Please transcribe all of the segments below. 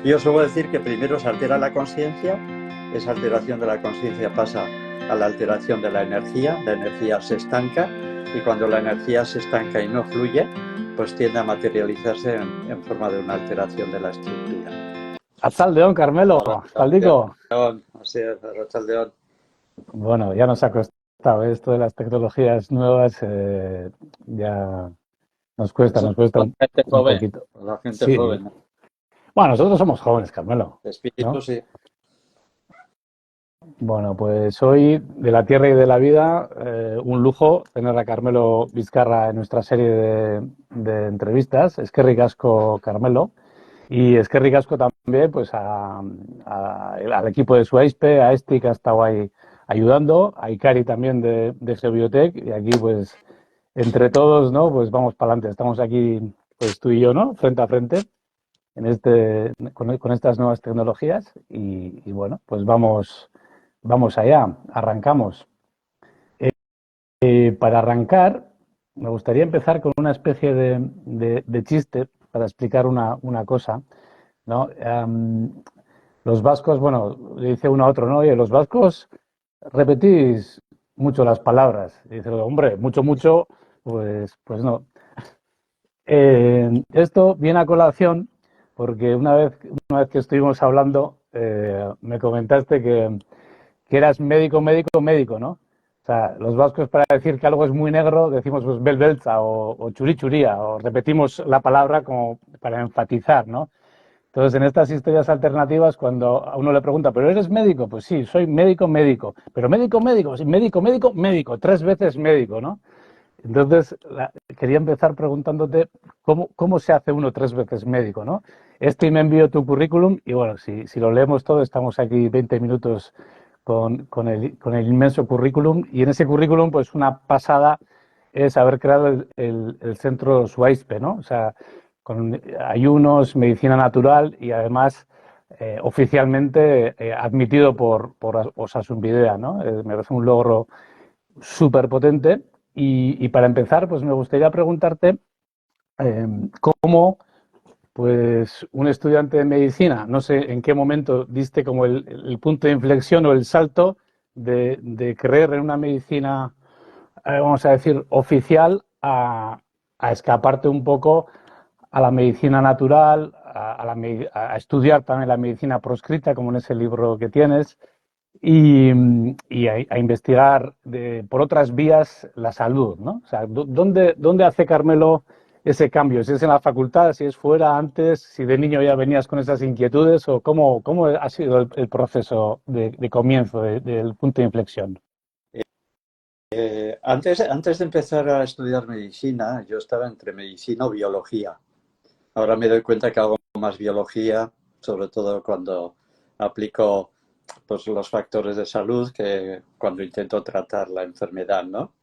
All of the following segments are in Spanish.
Yo suelo decir que primero se altera la conciencia, esa alteración de la conciencia pasa a la alteración de la energía se estanca y cuando la energía se estanca y no fluye, pues tiende a materializarse en forma de una alteración de la estructura. Arratsaldeon, Carmelo, Caldico. Así es, Arratsaldeon. Bueno, ya nos ha costado esto de las tecnologías nuevas, ya nos cuesta Eso, un poquito. la gente Sí. joven. Bueno, nosotros somos jóvenes, Carmelo. De espíritu, ¿no? Sí. Bueno, pues hoy, de la tierra y de la vida, un lujo tener a Carmelo Vizcarra en nuestra serie de entrevistas. Eskerrik asko, Carmelo. Y eskerrik asko también pues al equipo de Suaispe, a Esti que ha estado ahí ayudando, a Ikari también de Geobiotech, y aquí pues entre todos, ¿no? Pues vamos para adelante. Estamos aquí, pues tú y yo, ¿no? Frente a frente con estas nuevas tecnologías y bueno, pues vamos allá, arrancamos. Para arrancar, me gustaría empezar con una especie de chiste para explicar una cosa, ¿no? Los vascos, bueno, le dice uno a otro, ¿no? Oye, los vascos repetís mucho las palabras. Y dice, hombre, mucho, pues no. Esto viene a colación porque una vez que estuvimos hablando, me comentaste que eras médico, ¿no? O sea, los vascos para decir que algo es muy negro decimos pues belbelza o churichuría, o repetimos la palabra como para enfatizar, ¿no? Entonces, en estas historias alternativas, cuando a uno le pregunta, ¿pero eres médico? Pues sí, soy médico, pero médico, sí, médico, 3 veces médico, ¿no? Entonces, quería empezar preguntándote cómo se hace uno 3 veces médico, ¿no? Me envió tu currículum y bueno, si lo leemos todo, estamos aquí 20 minutos con el inmenso currículum y en ese currículum, pues una pasada es haber creado el centro Suaispe, ¿no? O sea, con ayunos, medicina natural y además oficialmente admitido por Osasun Bidea, ¿no? Me parece un logro súper potente y para empezar, pues me gustaría preguntarte cómo pues un estudiante de medicina, no sé en qué momento diste como el punto de inflexión o el salto de creer en una medicina, vamos a decir, oficial a escaparte un poco a la medicina natural, a estudiar también la medicina proscrita, como en ese libro que tienes, y a investigar por otras vías la salud, ¿no? O sea, ¿dónde hace Carmelo ese cambio? Si es en la facultad, si es fuera, antes, si de niño ya venías con esas inquietudes o cómo ha sido el proceso de comienzo, del punto de inflexión. Antes de empezar a estudiar medicina, yo estaba entre medicina o biología. Ahora me doy cuenta que hago más biología, sobre todo cuando aplico pues, los factores de salud que cuando intento tratar la enfermedad, ¿no?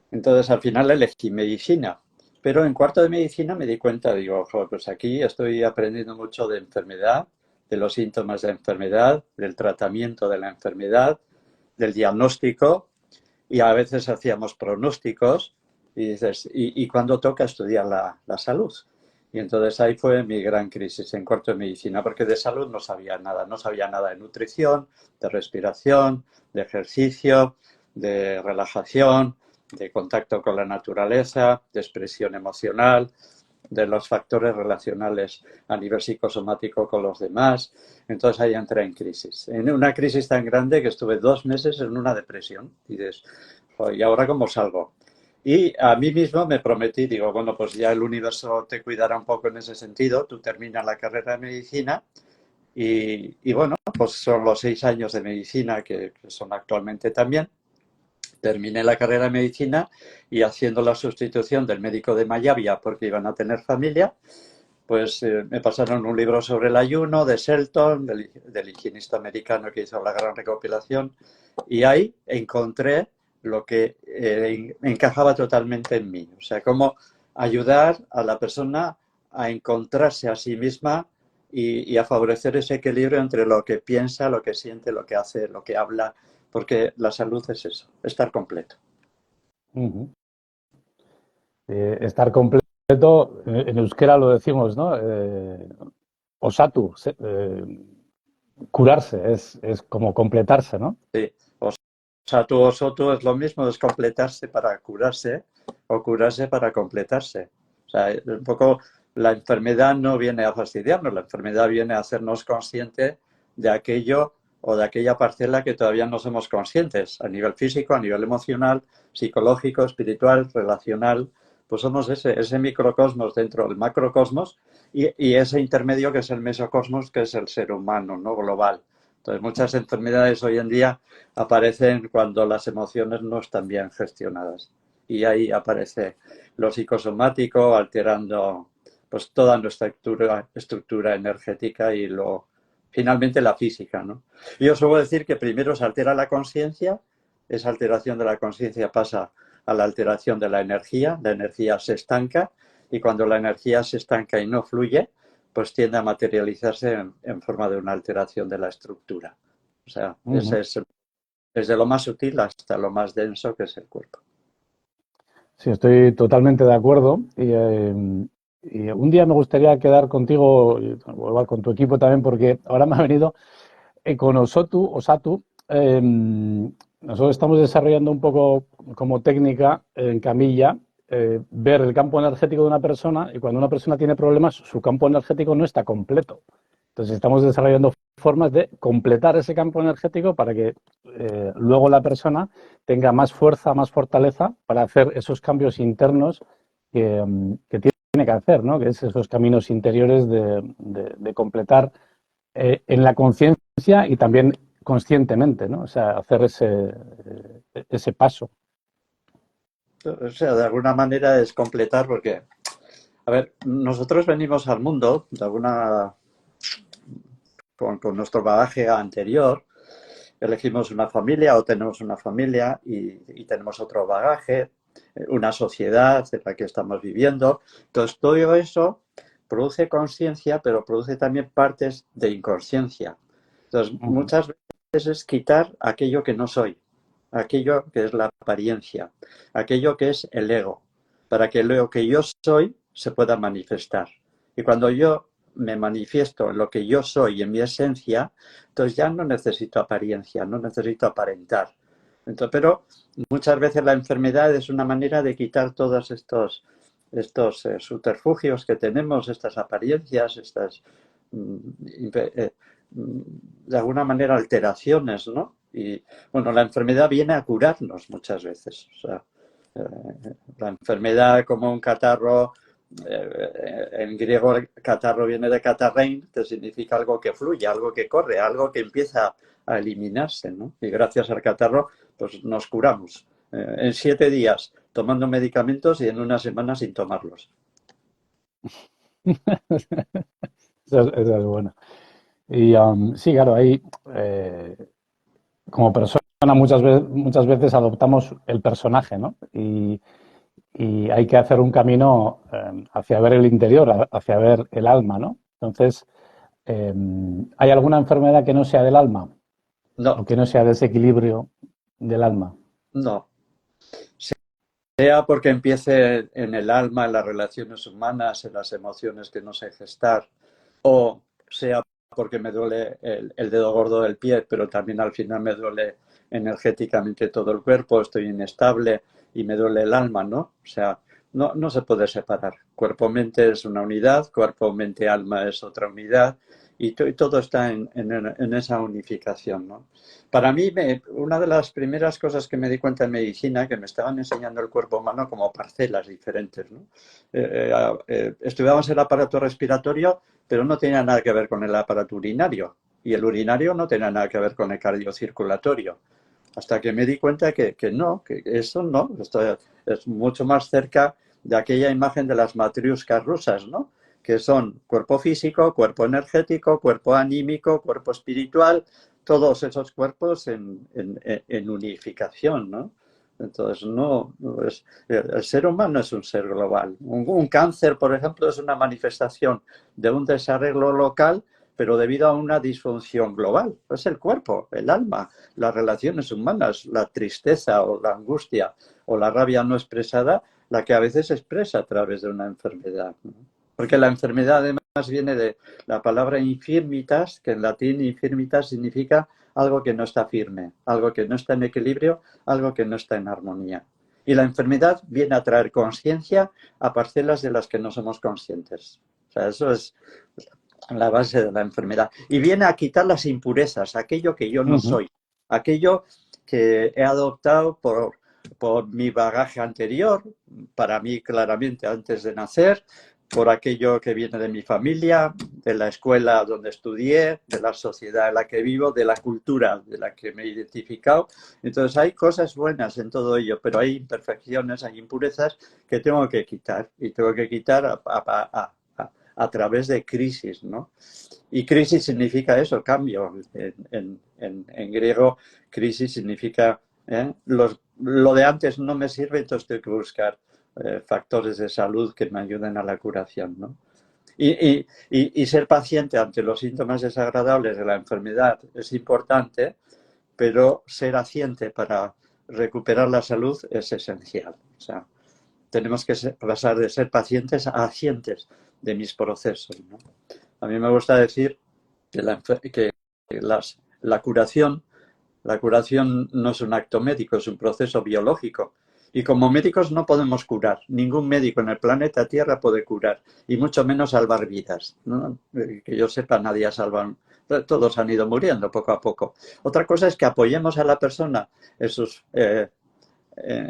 Entonces al final elegí medicina. Pero en cuarto de medicina me di cuenta, digo, joder, pues aquí estoy aprendiendo mucho de enfermedad, de los síntomas de enfermedad, del tratamiento de la enfermedad, del diagnóstico, y a veces hacíamos pronósticos y dices, ¿y cuándo toca estudiar la salud? Y entonces ahí fue mi gran crisis en cuarto de medicina, porque de salud no sabía nada de nutrición, de respiración, de ejercicio, de relajación, de contacto con la naturaleza, de expresión emocional, de los factores relacionales a nivel psicosomático con los demás. Entonces ahí entré en crisis. En una crisis tan grande que estuve 2 meses en una depresión. Y dices, ¿y ahora cómo salgo? Y a mí mismo me prometí, digo, bueno, pues ya el universo te cuidará un poco en ese sentido. Tú terminas la carrera de medicina y bueno, pues son los 6 años de medicina que son actualmente también. Terminé la carrera de medicina y haciendo la sustitución del médico de Mayavia porque iban a tener familia, pues me pasaron un libro sobre el ayuno de Shelton, del higienista americano que hizo la gran recopilación, y ahí encontré lo que encajaba totalmente en mí. O sea, cómo ayudar a la persona a encontrarse a sí misma y a favorecer ese equilibrio entre lo que piensa, lo que siente, lo que hace, lo que habla, porque la salud es eso, estar completo. Estar completo concreto, en euskera lo decimos, ¿no? Osatu, curarse, es como completarse, ¿no? Sí. Osotu es lo mismo, es completarse para curarse o curarse para completarse. O sea, un poco la enfermedad no viene a fastidiarnos, la enfermedad viene a hacernos conscientes de aquello o de aquella parcela que todavía no somos conscientes, a nivel físico, a nivel emocional, psicológico, espiritual, relacional. Pues somos ese microcosmos dentro del macrocosmos y ese intermedio que es el mesocosmos, que es el ser humano, ¿no? Global. Entonces, muchas enfermedades hoy en día aparecen cuando las emociones no están bien gestionadas. Y ahí aparece lo psicosomático alterando pues toda nuestra estructura energética y finalmente la física, ¿no? Yo suelo decir que primero se altera la conciencia, esa alteración de la conciencia pasa a la alteración de la energía se estanca y cuando la energía se estanca y no fluye, pues tiende a materializarse en forma de una alteración de la estructura. O sea, ese es desde lo más sutil hasta lo más denso que es el cuerpo. Sí, estoy totalmente de acuerdo. Y un día me gustaría quedar contigo, o con tu equipo también, porque ahora me ha venido con Osatu. Nosotros estamos desarrollando un poco como técnica en camilla ver el campo energético de una persona y cuando una persona tiene problemas, su campo energético no está completo. Entonces estamos desarrollando formas de completar ese campo energético para que luego la persona tenga más fuerza, más fortaleza para hacer esos cambios internos que tiene que hacer, ¿no? Que es esos caminos interiores de completar en la conciencia y también conscientemente, ¿no? O sea, hacer ese paso. O sea, de alguna manera es completar porque, a ver, nosotros venimos al mundo de alguna con nuestro bagaje anterior, elegimos una familia o tenemos una familia y tenemos otro bagaje, una sociedad en la que estamos viviendo. Entonces, todo eso produce conciencia, pero produce también partes de inconsciencia. Entonces, muchas veces es quitar aquello que no soy, aquello que es la apariencia, aquello que es el ego, para que lo que yo soy se pueda manifestar. Y cuando yo me manifiesto en lo que yo soy, en mi esencia, entonces ya no necesito apariencia, no necesito aparentar. Entonces, pero muchas veces la enfermedad es una manera de quitar todos estos subterfugios que tenemos, estas apariencias, estas, de alguna manera, alteraciones, ¿no? Y bueno, la enfermedad viene a curarnos muchas veces. O sea, la enfermedad como un catarro, en griego el catarro viene de katarrein, que significa algo que fluye, algo que corre, algo que empieza a eliminarse, ¿no? Y gracias al catarro, pues nos curamos. En 7 días tomando medicamentos y en una semana sin tomarlos. Esa es buena. Y sí, claro, ahí como persona muchas veces adoptamos el personaje, ¿no? Y hay que hacer un camino hacia ver el interior, hacia ver el alma, ¿no? Entonces, ¿hay alguna enfermedad que no sea del alma? No, ¿O que no sea desequilibrio del alma? no. Sea porque empiece en el alma, en las relaciones humanas, en las emociones que no sé gestar, o sea porque me duele el dedo gordo del pie, pero también al final me duele energéticamente todo el cuerpo, estoy inestable y me duele el alma, ¿no? O sea, no se puede separar. Cuerpo-mente es una unidad, cuerpo-mente-alma es otra unidad y todo está en esa unificación, ¿no? Para mí, una de las primeras cosas que me di cuenta en medicina, que me estaban enseñando el cuerpo humano como parcelas diferentes, ¿no? Estudiamos el aparato respiratorio, pero no tenía nada que ver con el aparato urinario. Y el urinario no tenía nada que ver con el cardiocirculatorio. Hasta que me di cuenta que no, que eso no, esto es mucho más cerca de aquella imagen de las matriuscas rusas, ¿no? Que son cuerpo físico, cuerpo energético, cuerpo anímico, cuerpo espiritual, todos esos cuerpos en unificación, ¿no? Entonces, el ser humano es un ser global. Un cáncer, por ejemplo, es una manifestación de un desarreglo local, pero debido a una disfunción global. Es el cuerpo, el alma, las relaciones humanas, la tristeza o la angustia o la rabia no expresada la que a veces se expresa a través de una enfermedad, ¿no? Porque la enfermedad además viene de la palabra infirmitas, que en latín infirmitas significa algo que no está firme, algo que no está en equilibrio, algo que no está en armonía. Y la enfermedad viene a traer conciencia a parcelas de las que no somos conscientes. O sea, eso es la base de la enfermedad. Y viene a quitar las impurezas, aquello que yo no soy, aquello que he adoptado por mi bagaje anterior, para mí claramente antes de nacer, por aquello que viene de mi familia, de la escuela donde estudié, de la sociedad en la que vivo, de la cultura de la que me he identificado. Entonces hay cosas buenas en todo ello, pero hay imperfecciones, hay impurezas que tengo que quitar, y tengo que quitar a través de crisis, ¿no? Y crisis significa eso, cambio. En griego, crisis significa lo de antes no me sirve, entonces tengo que buscar factores de salud que me ayuden a la curación, ¿no? Y ser paciente ante los síntomas desagradables de la enfermedad es importante, pero ser paciente para recuperar la salud es esencial. O sea, tenemos que pasar de ser pacientes a agentes de mis procesos, ¿no? A mí me gusta decir que la curación no es un acto médico, es un proceso biológico. Y como médicos no podemos curar. Ningún médico en el planeta Tierra puede curar, y mucho menos salvar vidas, ¿no? Que yo sepa, nadie ha salvado. Todos han ido muriendo poco a poco. Otra cosa es que apoyemos a la persona en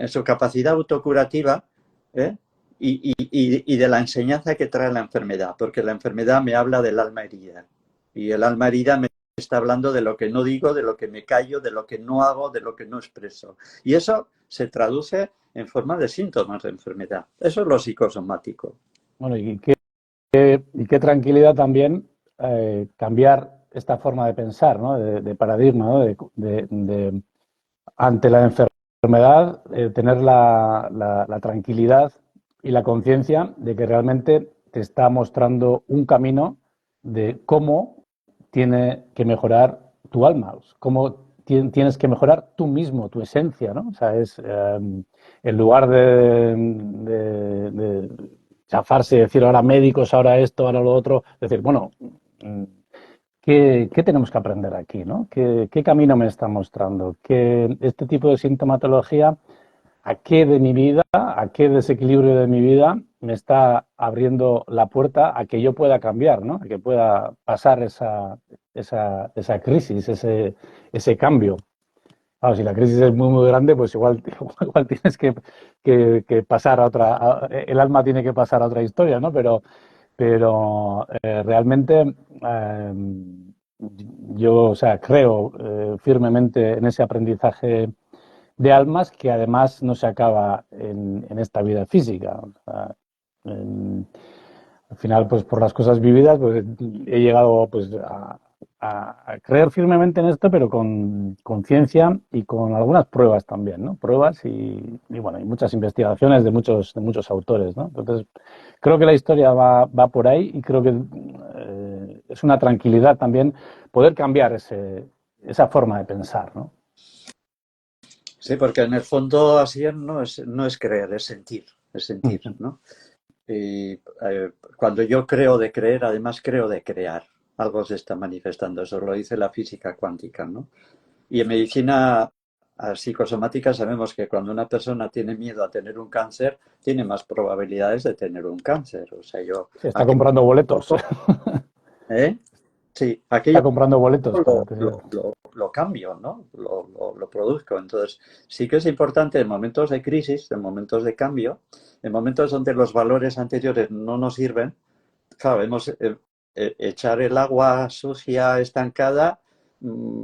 su capacidad autocurativa, ¿eh? Y de la enseñanza que trae la enfermedad, porque la enfermedad me habla del alma herida, y el alma herida me está hablando de lo que no digo, de lo que me callo, de lo que no hago, de lo que no expreso, y eso se traduce en forma de síntomas de enfermedad. Eso es lo psicosomático. Bueno, y qué tranquilidad también cambiar esta forma de pensar, ¿no? De paradigma, ¿no? Ante la enfermedad, tener la tranquilidad y la conciencia de que realmente te está mostrando un camino de cómo tiene que mejorar tu alma, cómo tienes que mejorar tú mismo, tu esencia, ¿no? O sea, en lugar de chafarse y decir ahora médicos, ahora esto, ahora lo otro, decir, bueno, ¿qué tenemos que aprender aquí, ¿no? ¿Qué camino me está mostrando? ¿Qué este tipo de sintomatología, a qué de mi vida, a qué desequilibrio de mi vida me está abriendo la puerta a que yo pueda cambiar, ¿no? A que pueda pasar esa crisis, ese cambio? Claro, si la crisis es muy, muy grande, pues igual tienes que pasar a otra, el alma tiene que pasar a otra historia, ¿no? Pero realmente yo, o sea, creo firmemente en ese aprendizaje de almas que además no se acaba en esta vida física. O sea, al final, pues por las cosas vividas, pues he llegado pues a creer firmemente en esto, pero con conciencia y con algunas pruebas también, ¿no? Pruebas y bueno, y muchas investigaciones de muchos autores, ¿no? Entonces, creo que la historia va por ahí, y creo que es una tranquilidad también poder cambiar esa forma de pensar, ¿no? Sí, porque en el fondo así no es creer, es sentir, ¿no? Y cuando yo creo de creer, además creo de crear. Algo se está manifestando, eso lo dice la física cuántica, ¿no? Y en medicina psicosomática sabemos que cuando una persona tiene miedo a tener un cáncer, tiene más probabilidades de tener un cáncer. O sea, Se está comprando boletos. ¿Eh? Sí, Está aquello comprando boletos para lo cambio, ¿no? Lo produzco. Entonces, sí que es importante en momentos de crisis, en momentos de cambio, en momentos donde los valores anteriores no nos sirven. Claro, echar el agua sucia estancada,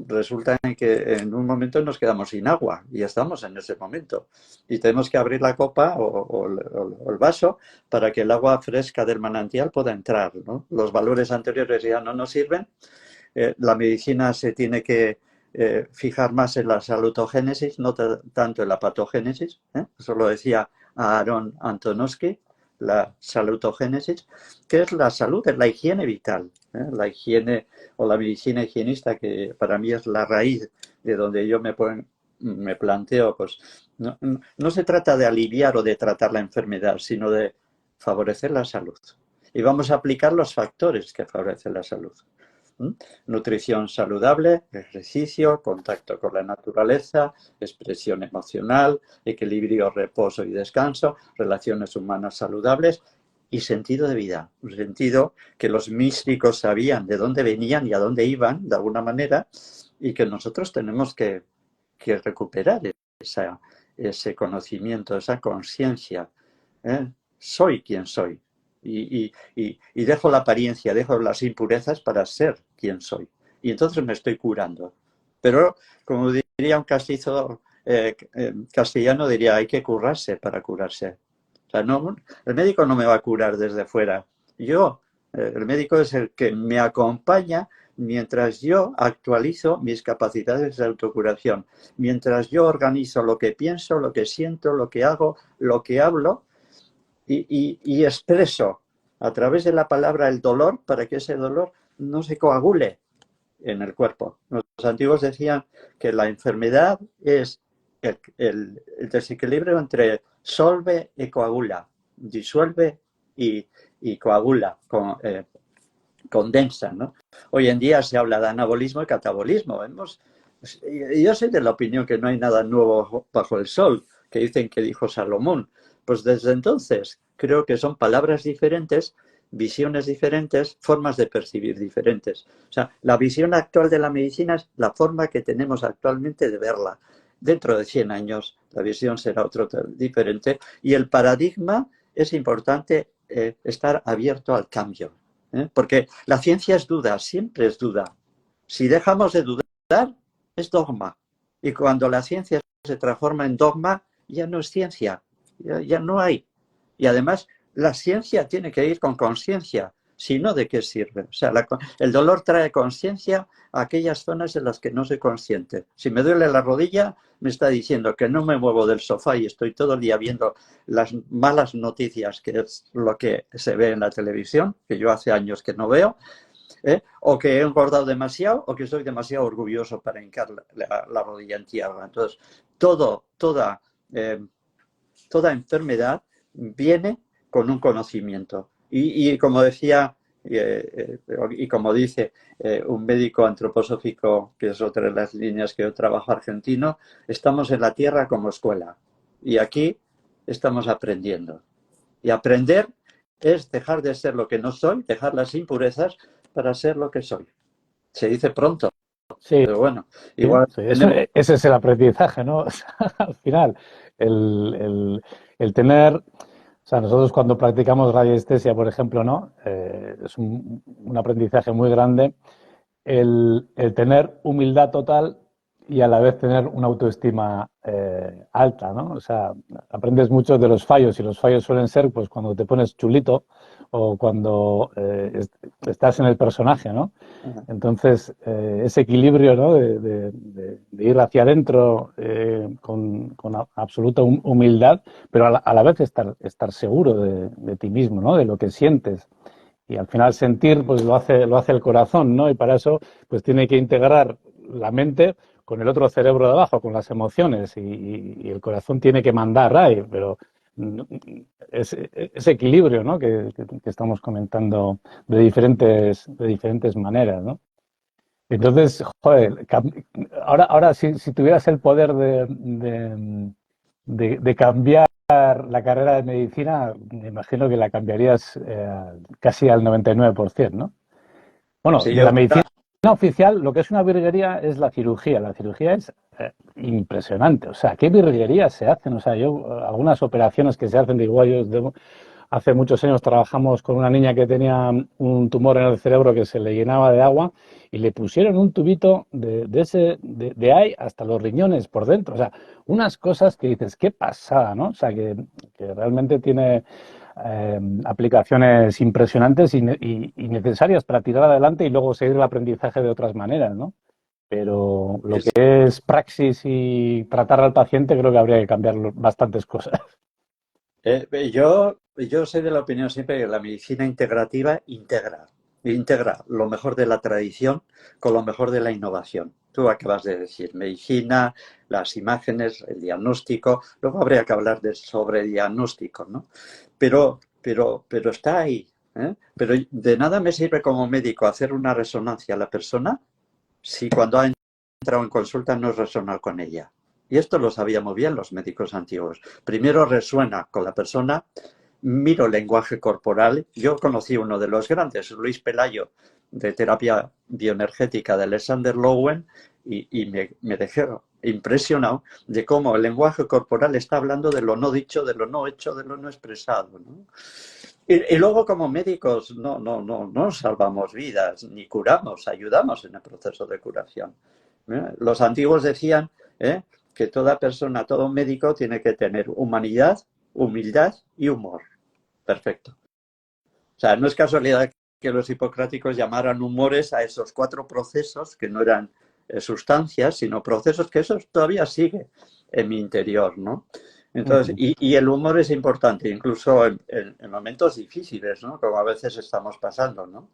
resulta en que en un momento nos quedamos sin agua, y estamos en ese momento. Y tenemos que abrir la copa o el vaso para que el agua fresca del manantial pueda entrar, ¿no? Los valores anteriores ya no nos sirven. La medicina se tiene que fijar más en la salutogénesis, no tanto en la patogénesis, ¿eh? Eso lo decía Aaron Antonovsky, la salutogénesis, que es la salud, es la higiene vital, ¿eh? La higiene o la medicina higienista, que para mí es la raíz de donde yo me planteo pues No se trata de aliviar o de tratar la enfermedad, sino de favorecer la salud. Y vamos a aplicar los factores que favorecen la salud. Nutrición saludable, ejercicio, contacto con la naturaleza, expresión emocional, equilibrio, reposo y descanso, relaciones humanas saludables y sentido de vida. Un sentido que los místicos sabían de dónde venían y a dónde iban, de alguna manera, y que nosotros tenemos que recuperar ese conocimiento, esa conciencia. Soy quien soy. Y dejo la apariencia, dejo las impurezas para ser quien soy. Y entonces me estoy curando. Pero, como diría un castizo castellano, diría, hay que curarse para curarse. O sea, no, el médico no me va a curar desde fuera. El médico es el que me acompaña mientras yo actualizo mis capacidades de autocuración, mientras yo organizo lo que pienso, lo que siento, lo que hago, lo que hablo, y expreso a través de la palabra el dolor para que ese dolor no se coagule en el cuerpo. Los antiguos decían que la enfermedad es el desequilibrio entre solve y coagula, disuelve y coagula, condensa, ¿no? Hoy en día se habla de anabolismo y catabolismo. Yo soy de la opinión que no hay nada nuevo bajo el sol, que dicen que dijo Salomón. Pues desde entonces creo que son palabras diferentes, visiones diferentes, formas de percibir diferentes. O sea, la visión actual de la medicina es la forma que tenemos actualmente de verla. Dentro de 100 años la visión será diferente y el paradigma es importante estar abierto al cambio. Porque la ciencia es duda, siempre es duda. Si dejamos de dudar, es dogma. Y cuando la ciencia se transforma en dogma, ya no es ciencia. Ya no hay. Y además, la ciencia tiene que ir con conciencia. Si no, ¿de qué sirve? O sea, el dolor trae conciencia a aquellas zonas en las que no soy consciente. Si me duele la rodilla, me está diciendo que no me muevo del sofá y estoy todo el día viendo las malas noticias, que es lo que se ve en la televisión, que yo hace años que no veo, o que he engordado demasiado o que soy demasiado orgulloso para hincar la rodilla en tierra. Entonces, toda enfermedad viene con un conocimiento. Y como decía, y como dice un médico antroposófico, que es otra de las líneas que yo trabajo argentino, estamos en la tierra como escuela. Y aquí estamos aprendiendo. Y aprender es dejar de ser lo que no soy, dejar las impurezas para ser lo que soy. Se dice pronto, Sí, pero bueno, igual sí, ese es el aprendizaje, ¿no? O sea, al final, el tener, o sea, nosotros cuando practicamos radiestesia, por ejemplo, ¿no? Es un aprendizaje muy grande el tener humildad total y a la vez tener una autoestima alta, ¿no? O sea, aprendes mucho de los fallos y los fallos suelen ser pues cuando te pones chulito o cuando estás en el personaje, ¿no? Entonces, ese equilibrio, ¿no? de ir hacia adentro con absoluta humildad, pero a la vez estar seguro de ti mismo, ¿no? De lo que sientes. Y al final sentir, pues lo hace el corazón, ¿no? Y para eso, pues tiene que integrar la mente con el otro cerebro de abajo, con las emociones, y el corazón tiene que mandar ahí, pero ese equilibrio, ¿no? Que estamos comentando de diferentes maneras, ¿no? Entonces, joder, ahora si tuvieras el poder de cambiar la carrera de medicina, me imagino que la cambiarías casi al 99%, ¿no? Bueno, sí, de la medicina oficial, lo que es una virguería es la cirugía. La cirugía es impresionante. O sea, ¿qué virguerías se hacen? O sea, algunas operaciones que se hacen de igual, hace muchos años trabajamos con una niña que tenía un tumor en el cerebro que se le llenaba de agua y le pusieron un tubito de ahí hasta los riñones por dentro. O sea, unas cosas que dices, qué pasada, ¿no? O sea, que realmente tiene aplicaciones impresionantes y necesarias para tirar adelante y luego seguir el aprendizaje de otras maneras, ¿no? Pero lo que es praxis y tratar al paciente creo que habría que cambiar bastantes cosas. Yo soy de la opinión siempre que la medicina integrativa integra. integra lo mejor de la tradición con lo mejor de la innovación. Tú acabas de decir medicina, las imágenes, el diagnóstico, luego habría que hablar de sobrediagnóstico, ¿no? Pero está ahí, ¿eh? Pero de nada me sirve como médico hacer una resonancia a la persona si cuando ha entrado en consulta no resonar con ella. Y esto lo sabíamos bien los médicos antiguos. Primero resuena con la persona, miro el lenguaje corporal. Yo conocí uno de los grandes, Luis Pelayo, de terapia bioenergética de Alexander Lowen, y me dejé impresionado de cómo el lenguaje corporal está hablando de lo no dicho, de lo no hecho, de lo no expresado, ¿no? Y luego como médicos no salvamos vidas, ni curamos, ayudamos en el proceso de curación. Los antiguos decían que toda persona, todo médico tiene que tener humanidad, humildad y humor. Perfecto. O sea, no es casualidad que los hipocráticos llamaran humores a esos 4 procesos que no eran sustancias, sino procesos que eso todavía sigue en mi interior, ¿no? Entonces, y el humor es importante, incluso en momentos difíciles, ¿no? Como a veces estamos pasando, ¿no?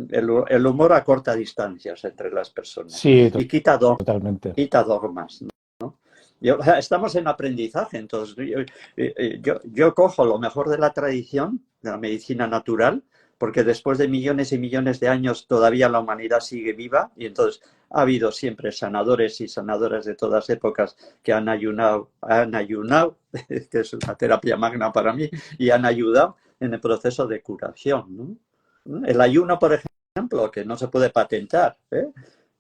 El humor acorta distancias entre las personas. Sí, y totalmente. quita dogmas, ¿no? Estamos en aprendizaje, entonces yo cojo lo mejor de la tradición, de la medicina natural, porque después de millones y millones de años todavía la humanidad sigue viva, y entonces ha habido siempre sanadores y sanadoras de todas épocas que han ayunado, que es una terapia magna para mí, y han ayudado en el proceso de curación, ¿no? El ayuno, por ejemplo, que no se puede patentar,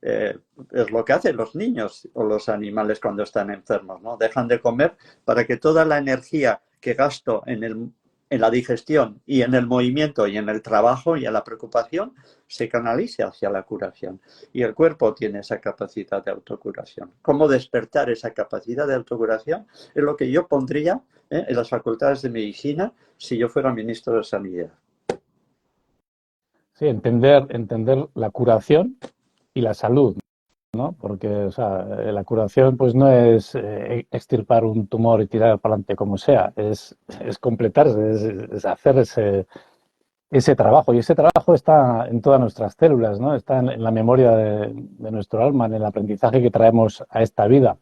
es lo que hacen los niños o los animales cuando están enfermos, ¿no? Dejan de comer para que toda la energía que gasto en la digestión y en el movimiento y en el trabajo y en la preocupación se canalice hacia la curación. Y el cuerpo tiene esa capacidad de autocuración. ¿Cómo despertar esa capacidad de autocuración? Es lo que yo pondría en las facultades de medicina si yo fuera ministro de Sanidad. Sí, entender la curación y la salud, ¿no? Porque, o sea, la curación pues no es extirpar un tumor y tirar para adelante como sea, es completarse, es hacer ese trabajo. Y ese trabajo está en todas nuestras células, ¿no? Está en la memoria de nuestro alma, en el aprendizaje que traemos a esta vida.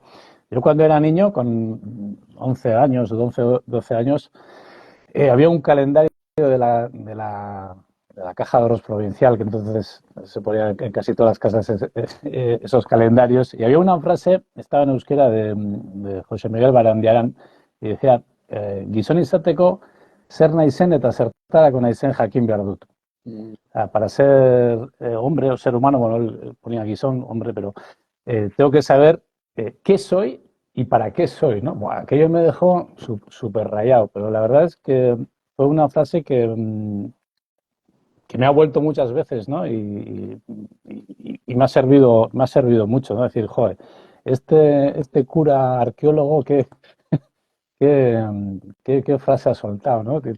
Yo cuando era niño, con 11 años o 12 años, había un calendario de la Caja de Ahorros Provincial, que entonces se ponía en casi todas las casas esos calendarios, y había una frase, estaba en euskera, de José Miguel Barandiarán, y decía, gizon izateko, zer naizen eta zertarako naizen jakin behar dut. Para ser hombre o ser humano, bueno, él ponía guisón, hombre, pero tengo que saber qué soy y para qué soy, ¿no? Bueno, aquello me dejó súper rayado, pero la verdad es que fue una frase que me ha vuelto muchas veces, ¿no? Y me ha servido mucho, ¿no? Decir, joder, este cura arqueólogo, qué frase ha soltado, ¿no? De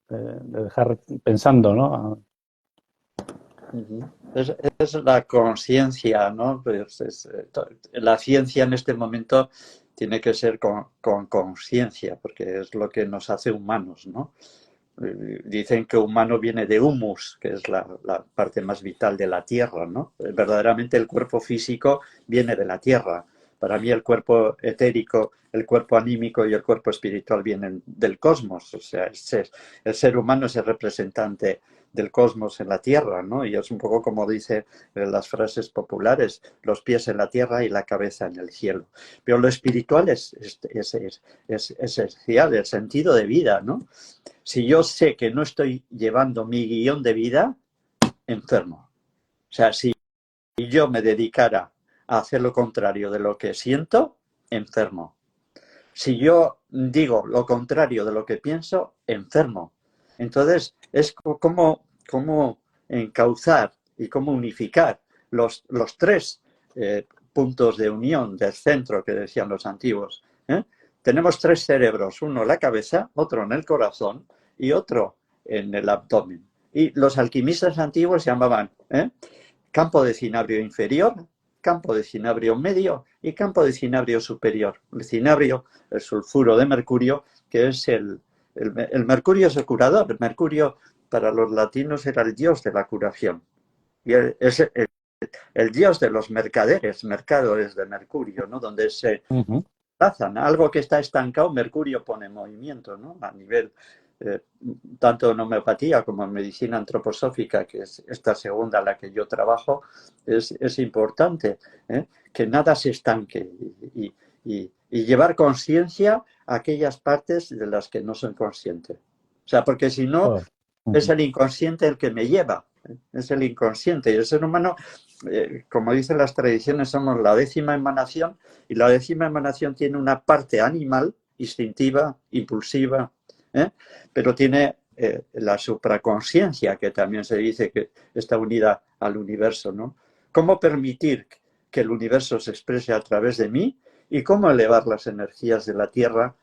dejar pensando, ¿no? Es la conciencia, ¿no? Pues la ciencia en este momento tiene que ser con conciencia, porque es lo que nos hace humanos, ¿no? Dicen que humano viene de humus, que es la parte más vital de la tierra, ¿no? Verdaderamente el cuerpo físico viene de la tierra. Para mí el cuerpo etérico, el cuerpo anímico y el cuerpo espiritual vienen del cosmos. O sea, el ser humano es el representante del cosmos en la tierra, ¿no? Y es un poco como dice las frases populares, los pies en la tierra y la cabeza en el cielo. Pero lo espiritual es esencial, el sentido de vida, ¿no? Si yo sé que no estoy llevando mi guión de vida, enfermo. O sea, si yo me dedicara a hacer lo contrario de lo que siento, enfermo. Si yo digo lo contrario de lo que pienso, enfermo. Entonces, es como encauzar y cómo unificar los 3 puntos de unión del centro que decían los antiguos. Tenemos 3 cerebros, uno en la cabeza, otro en el corazón y otro en el abdomen. Y los alquimistas antiguos llamaban campo de cinabrio inferior, campo de cinabrio medio y campo de cinabrio superior. El cinabrio, el sulfuro de mercurio, que es el el Mercurio es el curador. El Mercurio para los latinos era el dios de la curación. Y es el dios de los mercaderes, mercadores de Mercurio, ¿no? Donde se plazan. Algo que está estancado, Mercurio pone movimiento, ¿no? A nivel tanto en homeopatía como en medicina antroposófica, que es esta segunda a la que yo trabajo, es importante, ¿eh? Que nada se estanque y llevar conciencia a aquellas partes de las que no son conscientes. O sea, porque si no, es el inconsciente el que me lleva, es el inconsciente. Y el ser humano, como dicen las tradiciones, somos la 10ª emanación, y la 10ª emanación tiene una parte animal, instintiva, impulsiva, pero tiene la supraconsciencia, que también se dice que está unida al universo, ¿no? ¿Cómo permitir que el universo se exprese a través de mí y cómo elevar las energías de la Tierra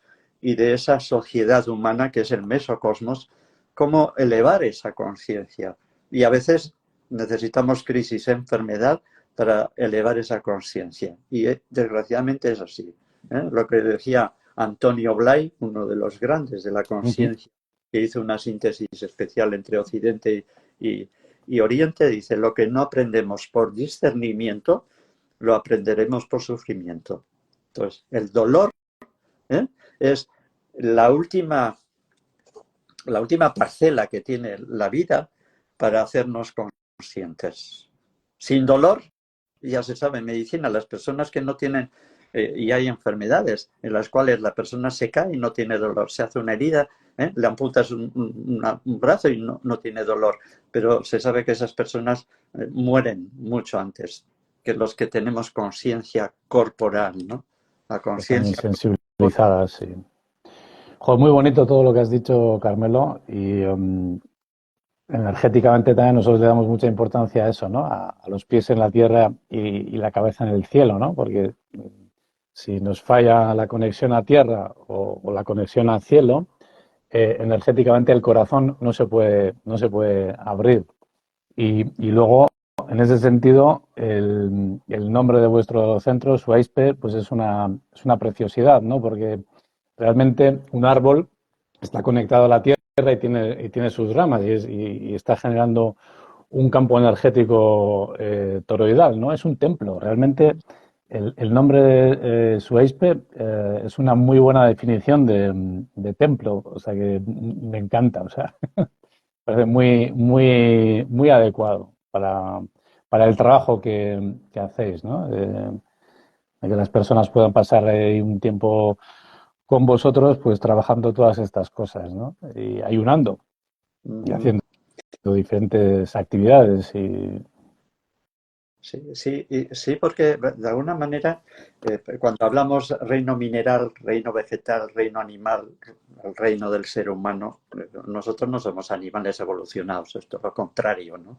y de esa sociedad humana que es el mesocosmos? ¿Cómo elevar esa conciencia? Y a veces necesitamos crisis, enfermedad para elevar esa conciencia. Y desgraciadamente es así. Lo que decía Antonio Blay, uno de los grandes de la conciencia, que hizo una síntesis especial entre Occidente y Oriente, dice: lo que no aprendemos por discernimiento, lo aprenderemos por sufrimiento. Entonces, el dolor es la última parcela que tiene la vida para hacernos conscientes. Sin dolor, ya se sabe en medicina, las personas que no tienen, y hay enfermedades en las cuales la persona se cae y no tiene dolor, se hace una herida, le amputas un brazo y no tiene dolor, pero se sabe que esas personas mueren mucho antes que los que tenemos conciencia corporal, ¿no? La conciencia sensibilizada, sí. Jo, muy bonito todo lo que has dicho, Carmelo, y energéticamente también nosotros le damos mucha importancia a eso, ¿no? A los pies en la tierra y la cabeza en el cielo, ¿no? Porque si nos falla la conexión a tierra o la conexión al cielo, energéticamente el corazón no se puede abrir. Y luego, en ese sentido, el nombre de vuestro centro, Suaispe, pues es una preciosidad, ¿no? Porque realmente un árbol está conectado a la tierra y tiene sus ramas y está generando un campo energético toroidal, ¿no? Es un templo. Realmente el nombre de Suaispe es una muy buena definición de templo, o sea que me encanta, o sea, parece muy adecuado para el trabajo que hacéis, ¿no? De que las personas puedan pasar un tiempo con vosotros, pues trabajando todas estas cosas, ¿no? Y ayunando y haciendo diferentes actividades. Sí, porque de alguna manera, cuando hablamos reino mineral, reino vegetal, reino animal, el reino del ser humano, nosotros no somos animales evolucionados, esto es lo contrario, ¿no?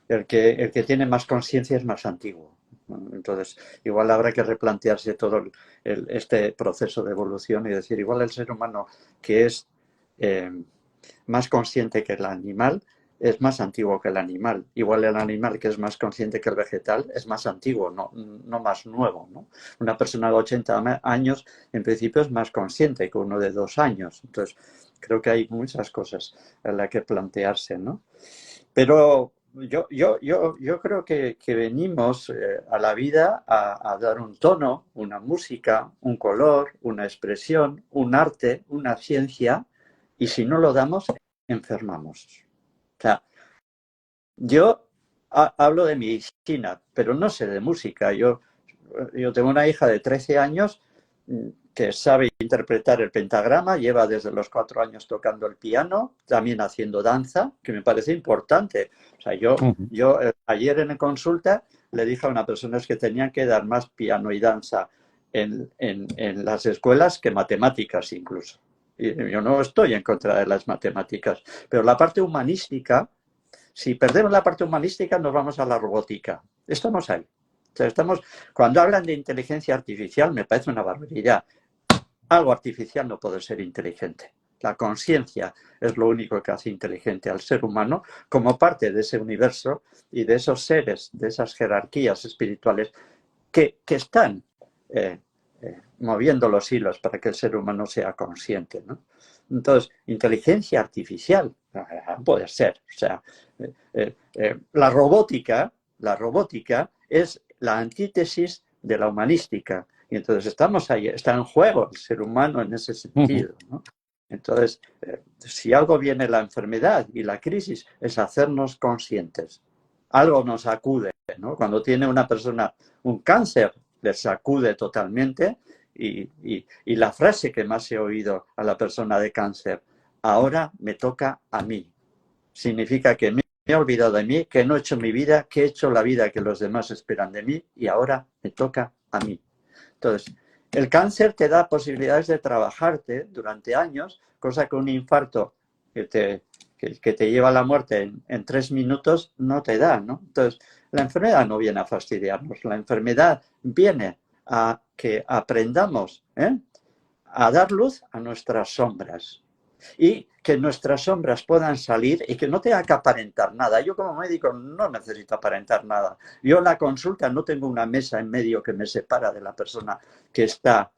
El que tiene más conciencia es más antiguo. Entonces, igual habrá que replantearse todo este proceso de evolución y decir, igual el ser humano que es más consciente que el animal es más antiguo que el animal. Igual el animal que es más consciente que el vegetal es más antiguo, no más nuevo, ¿no? Una persona de 80 años en principio es más consciente que uno de 2 años. Entonces, creo que hay muchas cosas en las que plantearse, ¿no? Pero yo creo que venimos a la vida a dar un tono, una música, un color, una expresión, un arte, una ciencia, y si no lo damos, enfermamos. O sea, yo hablo de medicina, pero no sé de música. Yo tengo una hija de 13 años que sabe interpretar el pentagrama, lleva desde los 4 años tocando el piano, también haciendo danza, que me parece importante. O sea, yo ayer en consulta le dije a una persona que tenían que dar más piano y danza en las escuelas que matemáticas incluso. Y yo no estoy en contra de las matemáticas, pero la parte humanística, si perdemos la parte humanística, nos vamos a la robótica. Estamos ahí. O sea, cuando hablan de inteligencia artificial, me parece una barbaridad. Algo artificial no puede ser inteligente. La conciencia es lo único que hace inteligente al ser humano como parte de ese universo y de esos seres, de esas jerarquías espirituales que están moviendo los hilos para que el ser humano sea consciente, ¿no? Entonces, inteligencia artificial, puede ser. O sea, la robótica es la antítesis de la humanística. Y entonces estamos ahí, está en juego el ser humano en ese sentido, ¿no? Entonces, si algo viene la enfermedad y la crisis, es hacernos conscientes. Algo nos sacude, ¿no? Cuando tiene una persona un cáncer, le sacude totalmente. Y la frase que más he oído a la persona de cáncer, ahora me toca a mí. Significa que me he olvidado de mí, que no he hecho mi vida, que he hecho la vida que los demás esperan de mí y ahora me toca a mí. Entonces, el cáncer te da posibilidades de trabajarte durante años, cosa que un infarto que te lleva a la muerte en 3 minutos no te da, ¿no? Entonces, la enfermedad no viene a fastidiarnos, la enfermedad viene a que aprendamos a dar luz a nuestras sombras y que nuestras sombras puedan salir y que no tenga que aparentar nada. Yo como médico no necesito aparentar nada. Yo en la consulta no tengo una mesa en medio que me separa de la persona que está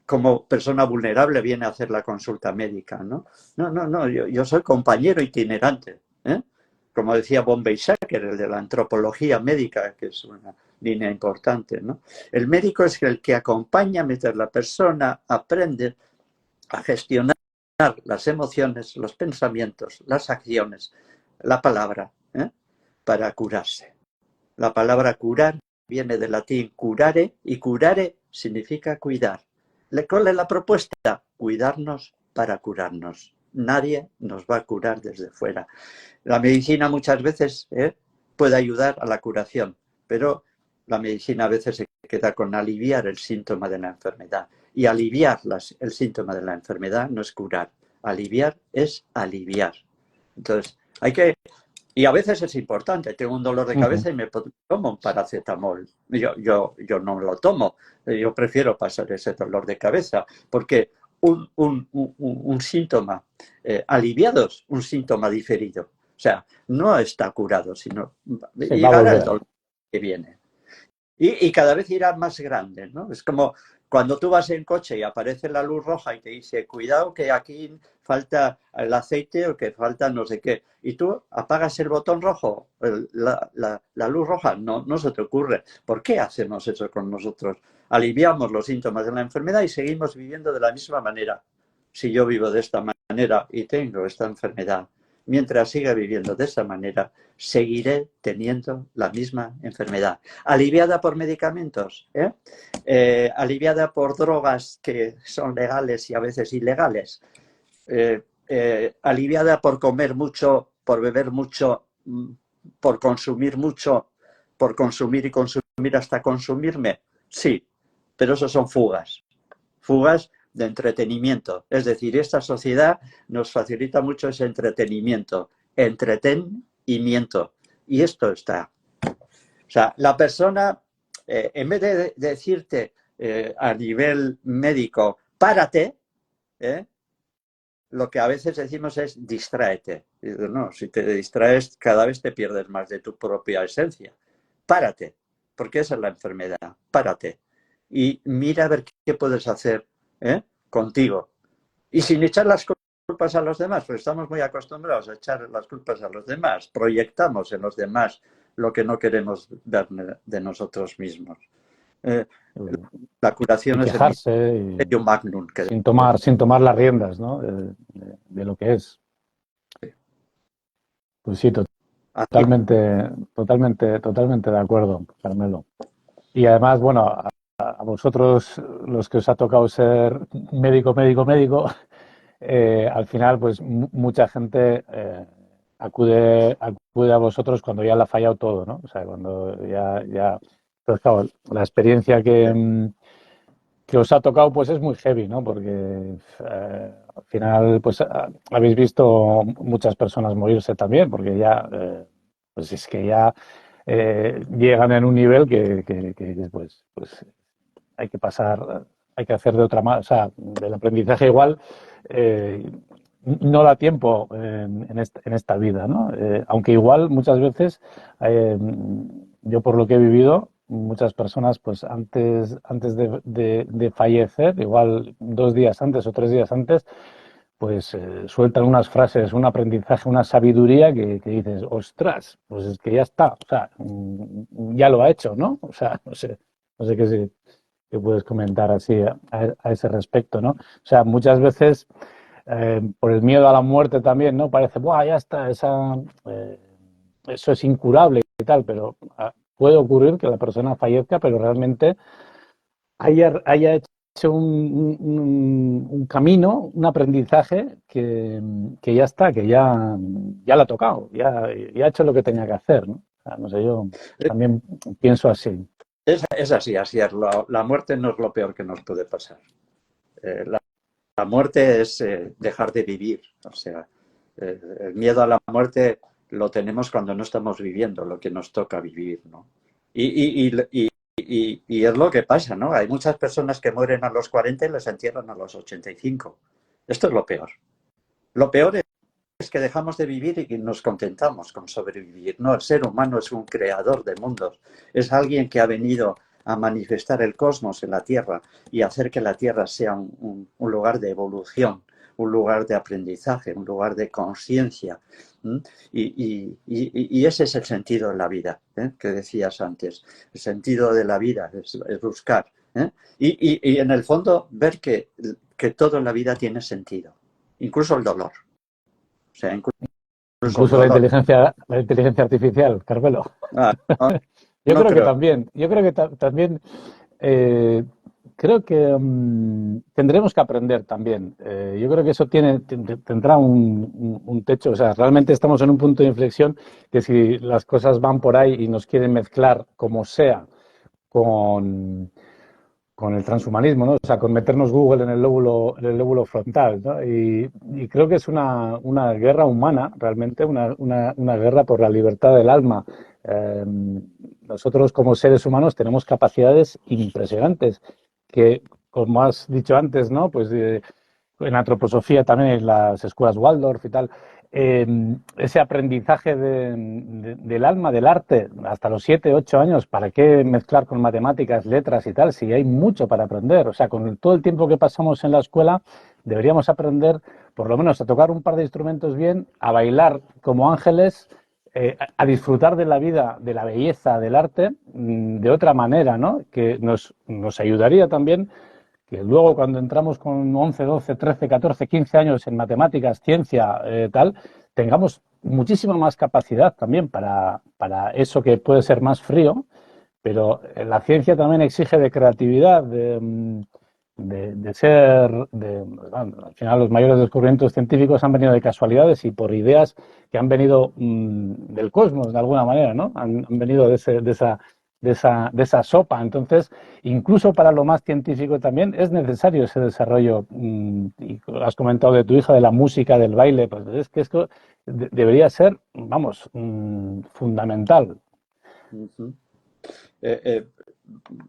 como persona vulnerable viene a hacer la consulta médica, ¿no? No, yo soy compañero itinerante, ¿eh? Como decía von Weizsäcker, el de la antropología médica, que es una línea importante, ¿no? El médico es el que acompaña mientras la persona aprende a gestionar las emociones, los pensamientos, las acciones, la palabra, para curarse. La palabra curar viene del latín curare y curare significa cuidar. ¿Cuál es la propuesta? Cuidarnos para curarnos. Nadie nos va a curar desde fuera. La medicina muchas veces puede ayudar a la curación, pero la medicina a veces se queda con aliviar el síntoma de la enfermedad. Y aliviar el síntoma de la enfermedad no es curar. Aliviar es aliviar. Entonces, y a veces es importante. Tengo un dolor de cabeza y me tomo un paracetamol. Yo no lo tomo. Yo prefiero pasar ese dolor de cabeza porque un síntoma aliviado es un síntoma diferido. O sea, no está curado, sino llegará el dolor que viene. Y cada vez irá más grande, ¿no? Es como cuando tú vas en coche y aparece la luz roja y te dice, cuidado que aquí falta el aceite o que falta no sé qué. Y tú apagas el botón rojo, la luz roja, no se te ocurre. ¿Por qué hacemos eso con nosotros? Aliviamos los síntomas de la enfermedad y seguimos viviendo de la misma manera. Si yo vivo de esta manera y tengo esta enfermedad, mientras siga viviendo de esa manera, seguiré teniendo la misma enfermedad. Aliviada por medicamentos, aliviada por drogas que son legales y a veces ilegales, aliviada por comer mucho, por beber mucho, por consumir mucho, por consumir y consumir hasta consumirme. Sí, pero eso son fugas. Fugas de entretenimiento. Es decir, esta sociedad nos facilita mucho ese entretenimiento. Entretenimiento. Y esto está. O sea, la persona, en vez de decirte a nivel médico, párate, lo que a veces decimos es distráete. No, si te distraes, cada vez te pierdes más de tu propia esencia. Párate, porque esa es la enfermedad. Párate. Y mira a ver qué puedes hacer contigo. Y sin echar las culpas a los demás, pues estamos muy acostumbrados a echar las culpas a los demás. Proyectamos en los demás lo que no queremos ver de nosotros mismos. La curación es el medio magnum. Sin tomar las riendas, ¿no? de lo que es. Sí. Pues sí, totalmente de acuerdo, Carmelo. Y además, bueno, a vosotros, los que os ha tocado ser médico, al final, pues mucha gente acude a vosotros cuando ya le ha fallado todo, ¿no? O sea, cuando ya... Pues claro, la experiencia que os ha tocado pues es muy heavy, ¿no? Porque al final pues habéis visto muchas personas morirse también, porque ya pues es que ya llegan en un nivel que pues hay que pasar, hay que hacer de otra manera, o sea, del aprendizaje igual no da tiempo en esta vida, ¿no? Aunque igual muchas veces yo por lo que he vivido muchas personas, pues antes de fallecer, igual 2 días antes o 3 días antes, pues sueltan unas frases, un aprendizaje, una sabiduría que dices, ostras, pues es que ya está, o sea, ya lo ha hecho, ¿no? O sea, no sé qué puedes comentar así a ese respecto, ¿no? O sea, muchas veces por el miedo a la muerte también, ¿no? Parece, ¡buah, ya está, eso es incurable y tal, pero puede ocurrir que la persona fallezca, pero realmente haya hecho un camino, un aprendizaje que ya está, que ya lo ha tocado, ya ha hecho lo que tenía que hacer, ¿no? O sea, no sé, yo también pienso así. Es así, así es. La muerte no es lo peor que nos puede pasar. La muerte es dejar de vivir. O sea, el miedo a la muerte lo tenemos cuando no estamos viviendo lo que nos toca vivir, ¿no? Y es lo que pasa, ¿no? Hay muchas personas que mueren a los 40 y les entierran a los 85. Esto es lo peor. Lo peor es que dejamos de vivir y nos contentamos con sobrevivir. No, el ser humano es un creador de mundos. Es alguien que ha venido a manifestar el cosmos en la Tierra y hacer que la Tierra sea un lugar de evolución, un lugar de aprendizaje, un lugar de conciencia. Y ese es el sentido de la vida, que decías antes. El sentido de la vida es buscar. Y en el fondo ver que todo en la vida tiene sentido, incluso el dolor. O sea, incluso el Incluso dolor. la inteligencia artificial, Carmelo. Ah, no, Yo no creo que creo. también, también eh, creo que tendremos que aprender también. Yo creo que eso tendrá un techo. O sea, realmente estamos en un punto de inflexión que si las cosas van por ahí y nos quieren mezclar como sea con, con el transhumanismo, ¿no? O sea, con meternos Google en el lóbulo frontal, ¿no? Y creo que es una guerra humana, realmente, una guerra por la libertad del alma. Eh, Nosotros como seres humanos tenemos capacidades impresionantes que, como has dicho antes, ¿no? Pues en antroposofía también, en las escuelas Waldorf y tal, ese aprendizaje del alma, del arte, hasta los 7, 8 años, ¿para qué mezclar con matemáticas, letras y tal? Si hay mucho para aprender. O sea, con todo el tiempo que pasamos en la escuela, deberíamos aprender, por lo menos, a tocar un par de instrumentos bien, a bailar como ángeles, a disfrutar de la vida, de la belleza, del arte, de otra manera, ¿no? Que nos ayudaría también que luego cuando entramos con 11, 12, 13, 14, 15 años en matemáticas, ciencia, tal, tengamos muchísima más capacidad también para eso que puede ser más frío, pero la ciencia también exige de creatividad, de ser, bueno, al final los mayores descubrimientos científicos han venido de casualidades y por ideas que han venido del cosmos de alguna manera, ¿no? Han venido de esa sopa. Entonces, incluso para lo más científico también es necesario ese desarrollo. Y has comentado de tu hija, de la música, del baile, pues es que esto debería ser, vamos, fundamental. Uh-huh. eh,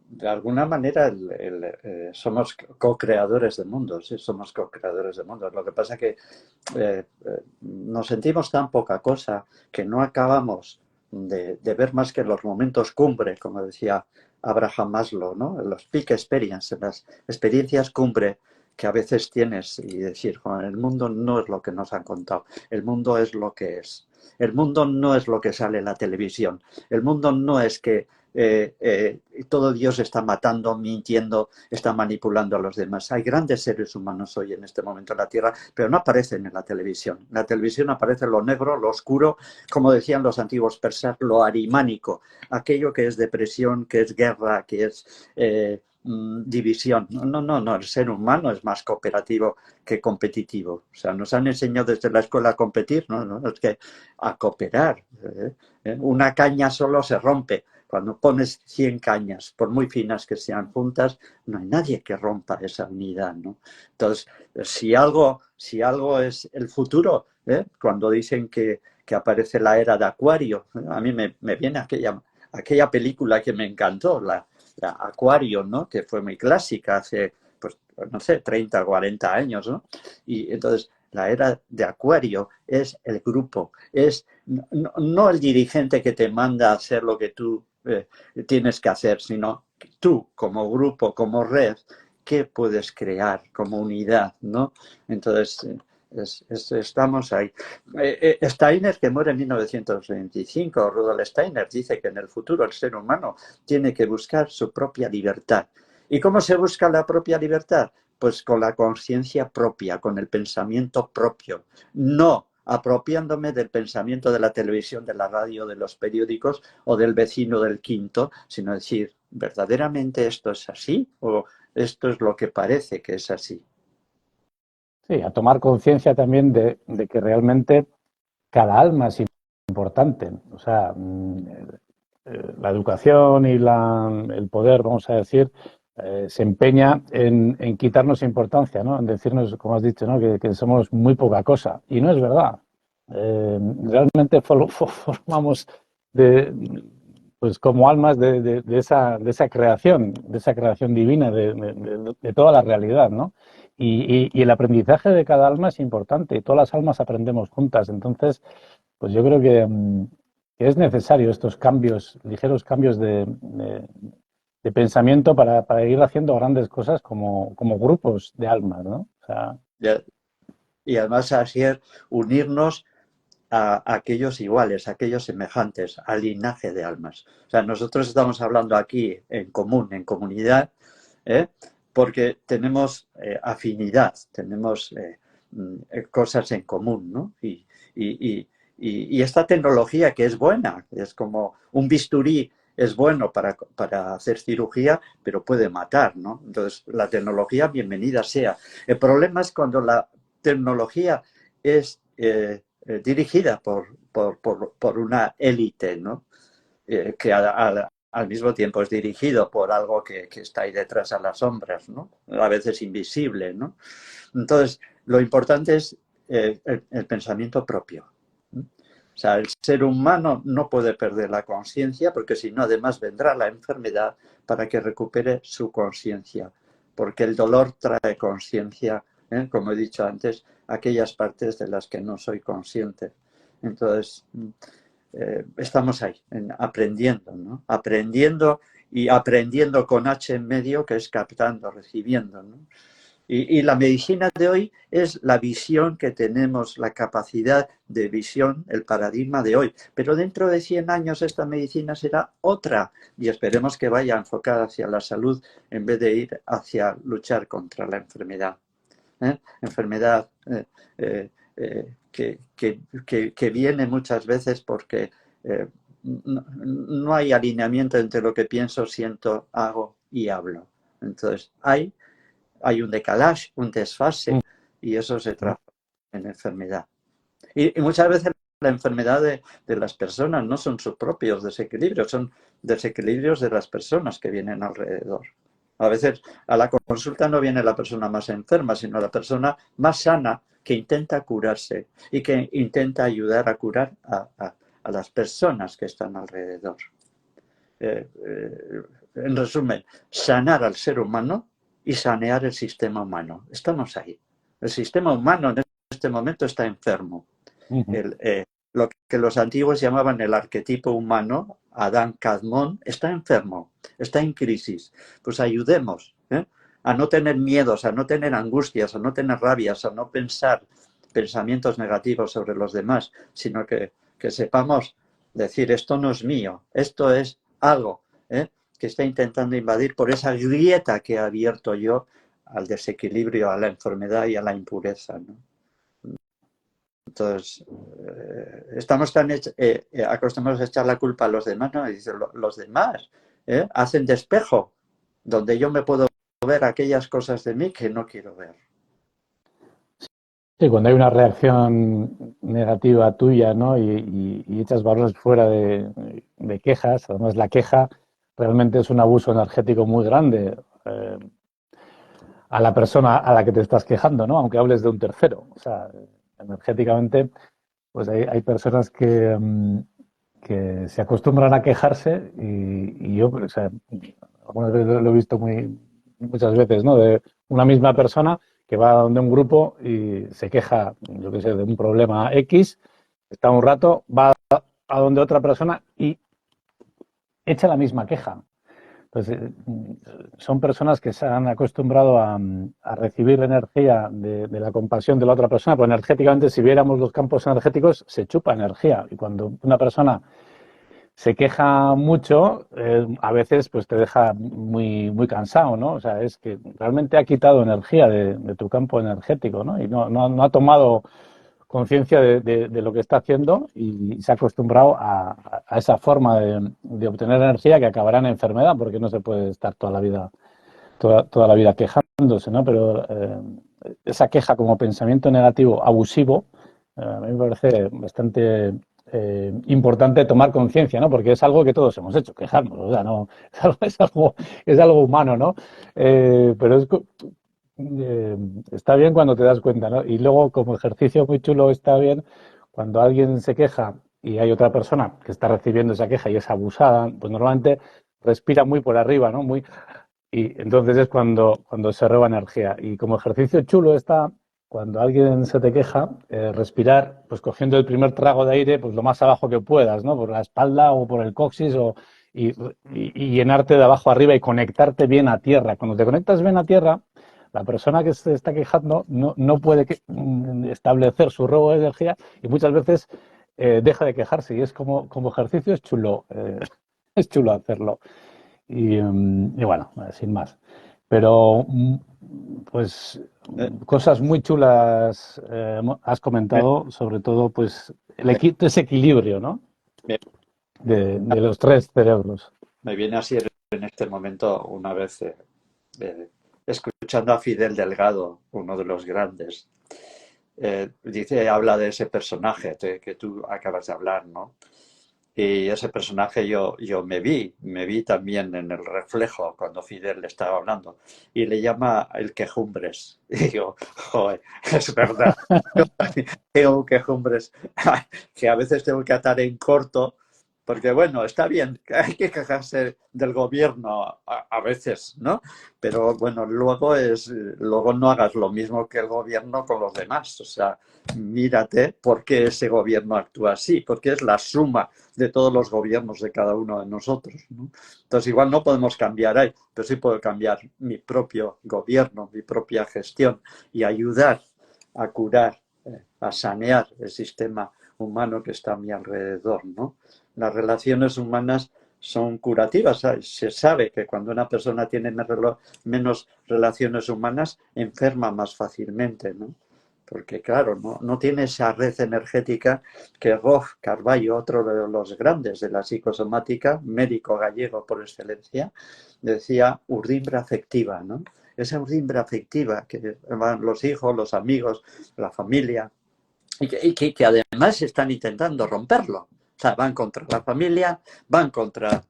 de alguna manera somos co-creadores de mundos, ¿sí? Somos co-creadores de mundos. Lo que pasa es que nos sentimos tan poca cosa que no acabamos de ver más que los momentos cumbre, como decía Abraham Maslow, ¿no? Los peak experience, las experiencias cumbre que a veces tienes y decir, el mundo no es lo que nos han contado, el mundo es lo que es. El mundo no es lo que sale en la televisión. El mundo no es que todo Dios está matando, mintiendo, está manipulando a los demás. Hay grandes seres humanos hoy en este momento en la Tierra, pero no aparecen en la televisión. En la televisión aparece lo negro, lo oscuro, como decían los antiguos persas, lo arimánico, aquello que es depresión, que es guerra, que es división. No, el ser humano es más cooperativo que competitivo. O sea, nos han enseñado desde la escuela a competir, no, es que a cooperar. Una caña solo se rompe. Cuando pones 100 cañas, por muy finas que sean juntas, no hay nadie que rompa esa unidad, ¿no? Entonces, si algo es el futuro, cuando dicen que aparece la era de Acuario, a mí me viene aquella película que me encantó, la Acuario, ¿no? Que fue muy clásica hace, pues, no sé, 30 o 40 años, ¿no? Y entonces, la era de Acuario es el grupo, es no el dirigente que te manda a hacer lo que tú tienes que hacer, sino tú como grupo, como red, qué puedes crear como unidad, ¿no? Entonces, estamos ahí. Steiner, que muere en 1925, Rudolf Steiner, dice que en el futuro el ser humano tiene que buscar su propia libertad. ¿Y cómo se busca la propia libertad? Pues con la conciencia propia, con el pensamiento propio, no apropiándome del pensamiento de la televisión, de la radio, de los periódicos o del vecino del quinto, sino decir, ¿verdaderamente esto es así? ¿O esto es lo que parece que es así? Sí, a tomar conciencia también de que realmente cada alma es importante. O sea, la educación y el poder, vamos a decir, se empeña en quitarnos importancia, ¿no? En decirnos, como has dicho, ¿no? Que somos muy poca cosa. Y no es verdad. Realmente formamos pues como almas de esa creación divina, de toda la realidad, ¿no? Y el aprendizaje de cada alma es importante, y todas las almas aprendemos juntas. Entonces, pues yo creo que es necesario estos cambios, ligeros cambios de pensamiento para ir haciendo grandes cosas como grupos de almas, ¿no? O sea, Y además así es unirnos a aquellos iguales, a aquellos semejantes, al linaje de almas. O sea, nosotros estamos hablando aquí en común, en comunidad, ¿eh? Porque tenemos afinidad, tenemos cosas en común, ¿no? Y esta tecnología que es buena, es como un bisturí, es bueno para hacer cirugía, pero puede matar, ¿no? Entonces, la tecnología, bienvenida sea. El problema es cuando la tecnología es dirigida por una élite, ¿no? Que al mismo tiempo es dirigido por algo que está ahí detrás a las sombras, ¿no? A veces invisible, ¿no? Entonces, lo importante es el pensamiento propio. O sea, el ser humano no puede perder la conciencia porque si no, además vendrá la enfermedad para que recupere su conciencia. Porque el dolor trae conciencia, como he dicho antes, aquellas partes de las que no soy consciente. Entonces, estamos ahí, aprendiendo, ¿no? Aprendiendo y aprendiendo con H en medio, que es captando, recibiendo, ¿no? Y la medicina de hoy es la visión que tenemos, la capacidad de visión, el paradigma de hoy. Pero dentro de 100 años esta medicina será otra y esperemos que vaya enfocada hacia la salud en vez de ir hacia luchar contra la enfermedad. Enfermedad que viene muchas veces porque no hay alineamiento entre lo que pienso, siento, hago y hablo. Entonces, hay un decalage, un desfase, y eso se transforma en enfermedad. Y muchas veces la enfermedad de las personas no son sus propios desequilibrios, son desequilibrios de las personas que vienen alrededor. A veces a la consulta no viene la persona más enferma, sino la persona más sana que intenta curarse y que intenta ayudar a curar a las personas que están alrededor. En resumen, sanar al ser humano y sanear el sistema humano. Estamos ahí. El sistema humano en este momento está enfermo. Lo que los antiguos llamaban el arquetipo humano, Adán Kadmon, está enfermo, está en crisis. Pues ayudemos a no tener miedos, a no tener angustias, a no tener rabias, a no pensar pensamientos negativos sobre los demás, sino que sepamos decir, esto no es mío, esto es algo que está intentando invadir por esa grieta que he abierto yo al desequilibrio, a la enfermedad y a la impureza, ¿no? Entonces, estamos tan acostumbrados a echar la culpa a los demás, ¿no? Y dicen, los demás hacen de espejo, donde yo me puedo ver aquellas cosas de mí que no quiero ver. Sí, cuando hay una reacción negativa tuya, ¿no? Y echas balones fuera de quejas, además la queja realmente es un abuso energético muy grande a la persona a la que te estás quejando, ¿no? Aunque hables de un tercero. O sea, energéticamente, pues hay personas que se acostumbran a quejarse y yo, o sea, algunas veces lo he visto muchas veces, ¿no? De una misma persona que va donde un grupo y se queja, yo qué sé, de un problema X, está un rato, va a donde otra persona y echa la misma queja. Entonces, son personas que se han acostumbrado a recibir energía de la compasión de la otra persona, pues energéticamente, si viéramos los campos energéticos, se chupa energía. Y cuando una persona se queja mucho, a veces pues te deja muy cansado, ¿no? O sea, es que realmente ha quitado energía de tu campo energético, ¿no? Y no ha tomado conciencia de lo que está haciendo y se ha acostumbrado a esa forma de obtener energía que acabará en enfermedad, porque no se puede estar toda la vida quejándose, ¿no? Pero esa queja como pensamiento negativo abusivo, a mí me parece bastante importante tomar conciencia, ¿no? Porque es algo que todos hemos hecho, quejarnos, o sea, no, es algo humano, ¿no? Pero está bien cuando te das cuenta, ¿no? Y luego, como ejercicio muy chulo, está bien cuando alguien se queja y hay otra persona que está recibiendo esa queja y es abusada, pues normalmente respira muy por arriba, ¿no? Y entonces es cuando se roba energía. Y como ejercicio chulo está cuando alguien se te queja, respirar, pues cogiendo el primer trago de aire, pues lo más abajo que puedas, ¿no? Por la espalda o por el coxis y, y llenarte de abajo arriba y conectarte bien a tierra. Cuando te conectas bien a tierra, la persona que se está quejando no puede establecer su robo de energía y muchas veces deja de quejarse. Y es como ejercicio es chulo, es chulo hacerlo. Y bueno, sin más. Pero, pues, Eh, cosas muy chulas has me, comentado, sobre todo, pues, me- ese equilibrio, ¿no? me- De los tres cerebros. me viene así en este momento una vez eh, escuchando a Fidel Delgado, uno de los grandes. Habla de ese personaje que tú acabas de hablar, ¿no? Y ese personaje yo me vi también en el reflejo cuando Fidel le estaba hablando y le llama el quejumbres. Y digo, joder, es verdad. Yo también tengo quejumbres que a veces tengo que atar en corto porque bueno, está bien, hay que quejarse del gobierno a veces, ¿no? Pero bueno, luego no hagas lo mismo que el gobierno con los demás. O sea, mírate por qué ese gobierno actúa así, porque es la suma de todos los gobiernos de cada uno de nosotros, ¿no? Entonces, igual no podemos cambiar ahí, pero sí puedo cambiar mi propio gobierno, mi propia gestión y ayudar a curar, a sanear el sistema humano que está a mi alrededor, ¿no? Las relaciones humanas son curativas. Se sabe que cuando una persona tiene menos relaciones humanas, enferma más fácilmente, ¿no? Porque claro, no tiene esa red energética que Roch Carballo, otro de los grandes de la psicosomática, médico gallego por excelencia, decía urdimbra afectiva, ¿no? Esa urdimbra afectiva que van los hijos, los amigos, la familia, que además están intentando romperlo. O sea, van contra la familia, van contra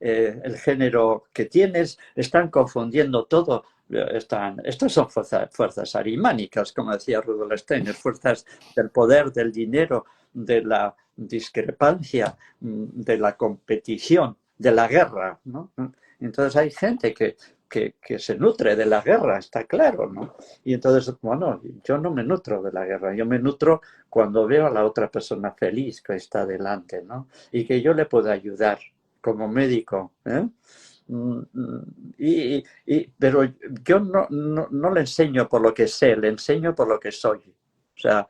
el género que tienes, están confundiendo todo. Estas son fuerzas arimánicas, como decía Rudolf Steiner, fuerzas del poder, del dinero, de la discrepancia, de la competición, de la guerra, ¿no? Entonces hay gente que se nutre de la guerra, está claro, ¿no? Y entonces, bueno, yo no me nutro de la guerra, yo me nutro cuando veo a la otra persona feliz que está delante, ¿no? Y que yo le puedo ayudar como médico, ¿eh? Pero yo no le enseño por lo que sé, le enseño por lo que soy. O sea,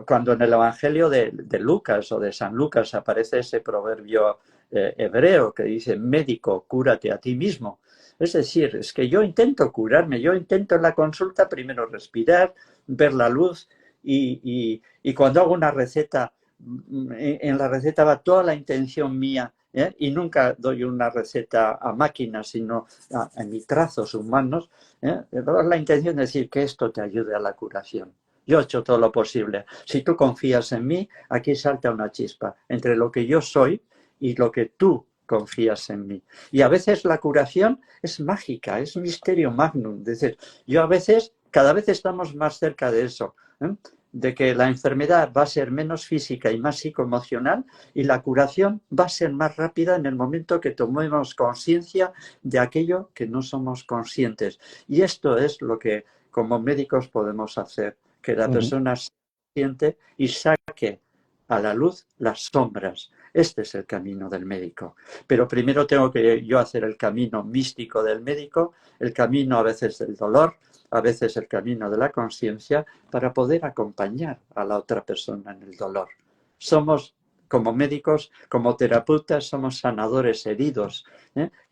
cuando en el Evangelio de Lucas o de San Lucas aparece ese proverbio hebreo que dice, médico, cúrate a ti mismo. Es decir, es que yo intento curarme, yo intento en la consulta primero respirar, ver la luz y cuando hago una receta, en la receta va toda la intención mía, ¿eh? Y nunca doy una receta a máquina, sino a mis trazos humanos. La intención es decir que esto te ayude a la curación. Yo he hecho todo lo posible. Si tú confías en mí, aquí salta una chispa entre lo que yo soy y lo que tú confías en mí. Y a veces la curación es mágica, es misterio magnum. Es decir, yo a veces, cada vez estamos más cerca de eso, ¿eh? De que la enfermedad va a ser menos física y más psicoemocional y la curación va a ser más rápida en el momento que tomemos conciencia de aquello que no somos conscientes. Y esto es lo que como médicos podemos hacer, que la persona se siente y saque a la luz las sombras, Este es el camino del médico. Pero primero tengo que yo hacer el camino místico del médico, el camino a veces del dolor, a veces el camino de la conciencia, para poder acompañar a la otra persona en el dolor. Somos, como médicos, como terapeutas, somos sanadores heridos,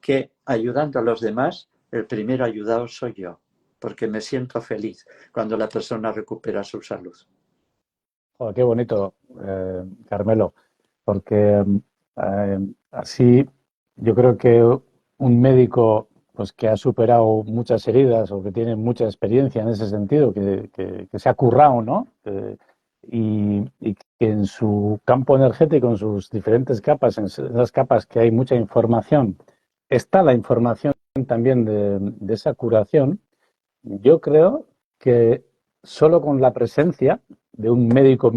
que ayudando a los demás, el primero ayudado soy yo, porque me siento feliz cuando la persona recupera su salud. Oh, qué bonito, Carmelo, porque así yo creo que un médico pues que ha superado muchas heridas o que tiene mucha experiencia en ese sentido, que se ha currado, ¿no? Y que en su campo energético, en sus diferentes capas, en esas capas que hay mucha información, está la información también de esa curación. Yo creo que solo con la presencia de un médico,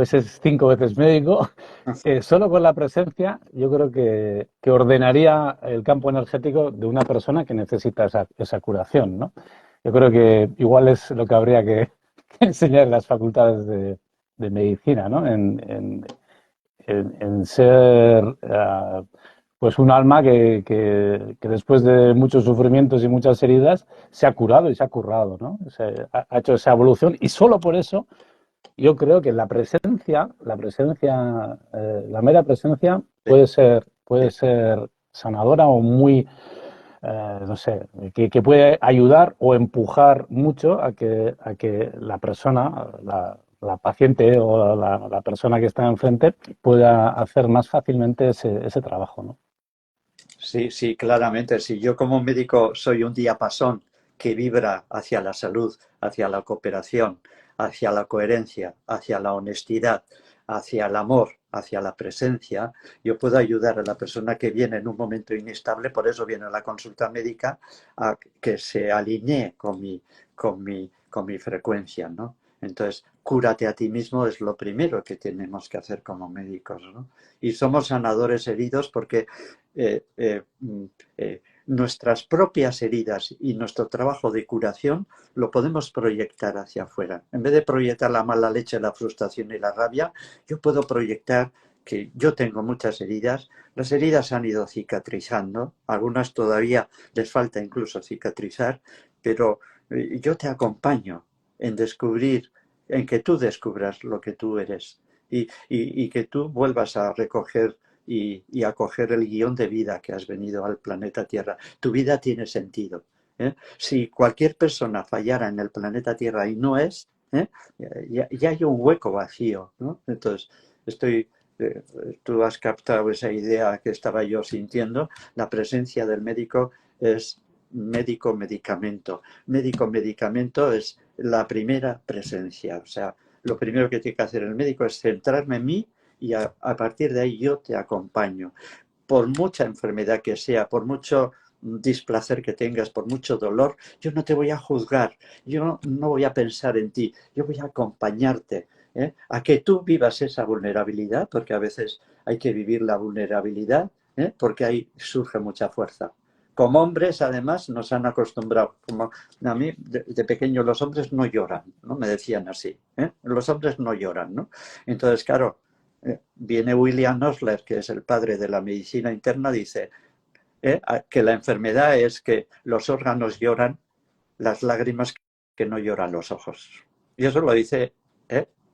ese es 5 veces médico, solo con la presencia yo creo que ordenaría el campo energético de una persona que necesita esa curación, ¿no? Yo creo que igual es lo que habría que enseñar en las facultades de medicina, ¿no? En ser pues un alma que después de muchos sufrimientos y muchas heridas se ha curado y se ha currado, ¿no? Ha hecho esa evolución y solo por eso yo creo que la mera presencia puede ser sanadora o muy, no sé, que puede ayudar o empujar mucho a que la persona, la paciente o la persona que está enfrente pueda hacer más fácilmente ese trabajo, ¿no? Sí, sí, claramente. Si yo como médico soy un diapasón que vibra hacia la salud, hacia la cooperación, hacia la coherencia, hacia la honestidad, hacia el amor, hacia la presencia, yo puedo ayudar a la persona que viene en un momento inestable, por eso viene a la consulta médica, a que se alinee con mi frecuencia, ¿no? Entonces, cúrate a ti mismo es lo primero que tenemos que hacer como médicos, ¿no? Y somos sanadores heridos porque nuestras propias heridas y nuestro trabajo de curación lo podemos proyectar hacia afuera. En vez de proyectar la mala leche, la frustración y la rabia, yo puedo proyectar que yo tengo muchas heridas, las heridas han ido cicatrizando, algunas todavía les falta incluso cicatrizar, pero yo te acompaño en descubrir, en que tú descubras lo que tú eres y que tú vuelvas a recoger y acoger el guión de vida que has venido al planeta Tierra. Tu vida tiene sentido. Si cualquier persona fallara en el planeta Tierra y no es, ya hay un hueco vacío, ¿no? Entonces, tú has captado esa idea que estaba yo sintiendo. La presencia del médico es médico-medicamento. Médico-medicamento es la primera presencia. O sea, lo primero que tiene que hacer el médico es centrarme en mí y a partir de ahí yo te acompaño. Por mucha enfermedad que sea, por mucho displacer que tengas, por mucho dolor, yo no te voy a juzgar, yo no voy a pensar en ti, yo voy a acompañarte, a que tú vivas esa vulnerabilidad, porque a veces hay que vivir la vulnerabilidad, porque ahí surge mucha fuerza. Como hombres, además, nos han acostumbrado, como a mí de pequeño los hombres no lloran, ¿no? Me decían así, los hombres no lloran, ¿no? Entonces, claro, viene William Osler, que es el padre de la medicina interna, dice que la enfermedad es que los órganos lloran las lágrimas que no lloran los ojos. Y eso lo dice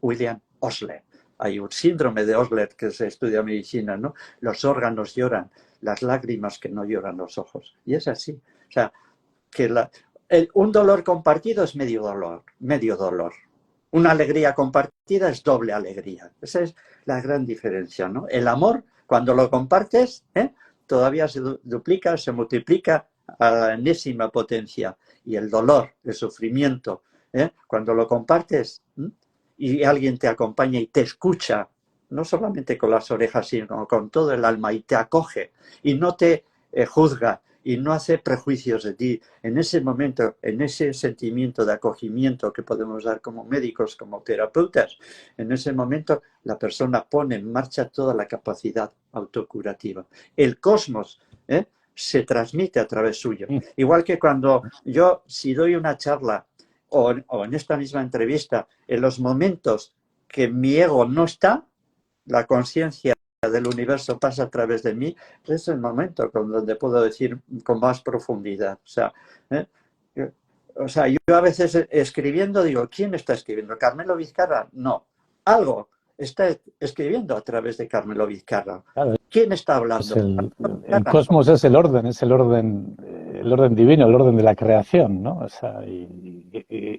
William Osler. Hay un síndrome de Osler que se estudia medicina, ¿no? Los órganos lloran las lágrimas que no lloran los ojos. Y es así. O sea, que un dolor compartido es medio dolor, medio dolor. Una alegría compartida es doble alegría. Esa es la gran diferencia, ¿no? El amor, cuando lo compartes, todavía se duplica, se multiplica a la enésima potencia. Y el dolor, el sufrimiento, cuando lo compartes y alguien te acompaña y te escucha, no solamente con las orejas, sino con todo el alma, y te acoge y no te juzga y no hace prejuicios de ti, en ese momento, en ese sentimiento de acogimiento que podemos dar como médicos, como terapeutas, en ese momento la persona pone en marcha toda la capacidad autocurativa. El cosmos se transmite a través suyo. Igual que cuando yo, si doy una charla o en esta misma entrevista, en los momentos que mi ego no está, la conciencia del universo pasa a través de mí, es el momento donde puedo decir con más profundidad. ¿eh? Yo a veces escribiendo digo, ¿quién está escribiendo? ¿Carmelo Vizcarra? No. Algo está escribiendo a través de Carmelo Vizcarra. Claro, ¿Quién está hablando? el cosmos es el orden el orden divino, el orden de la creación, ¿no? O sea, y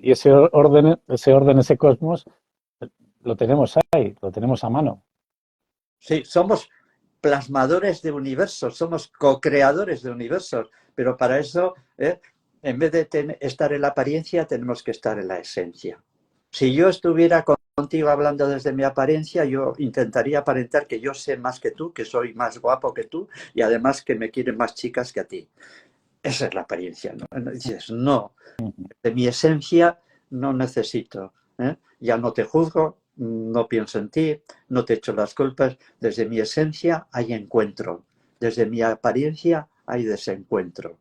ese orden, ese cosmos, lo tenemos ahí, lo tenemos a mano. Sí, somos plasmadores de universos, somos co-creadores de universos, pero para eso, en vez de estar en la apariencia, tenemos que estar en la esencia. Si yo estuviera contigo hablando desde mi apariencia, yo intentaría aparentar que yo sé más que tú, que soy más guapo que tú y además que me quieren más chicas que a ti. Esa es la apariencia, ¿no? Dices, no, de mi esencia no necesito, ¿eh? Ya no te juzgo, no pienso en ti, no te echo las culpas. Desde mi esencia hay encuentro, desde mi apariencia hay desencuentro.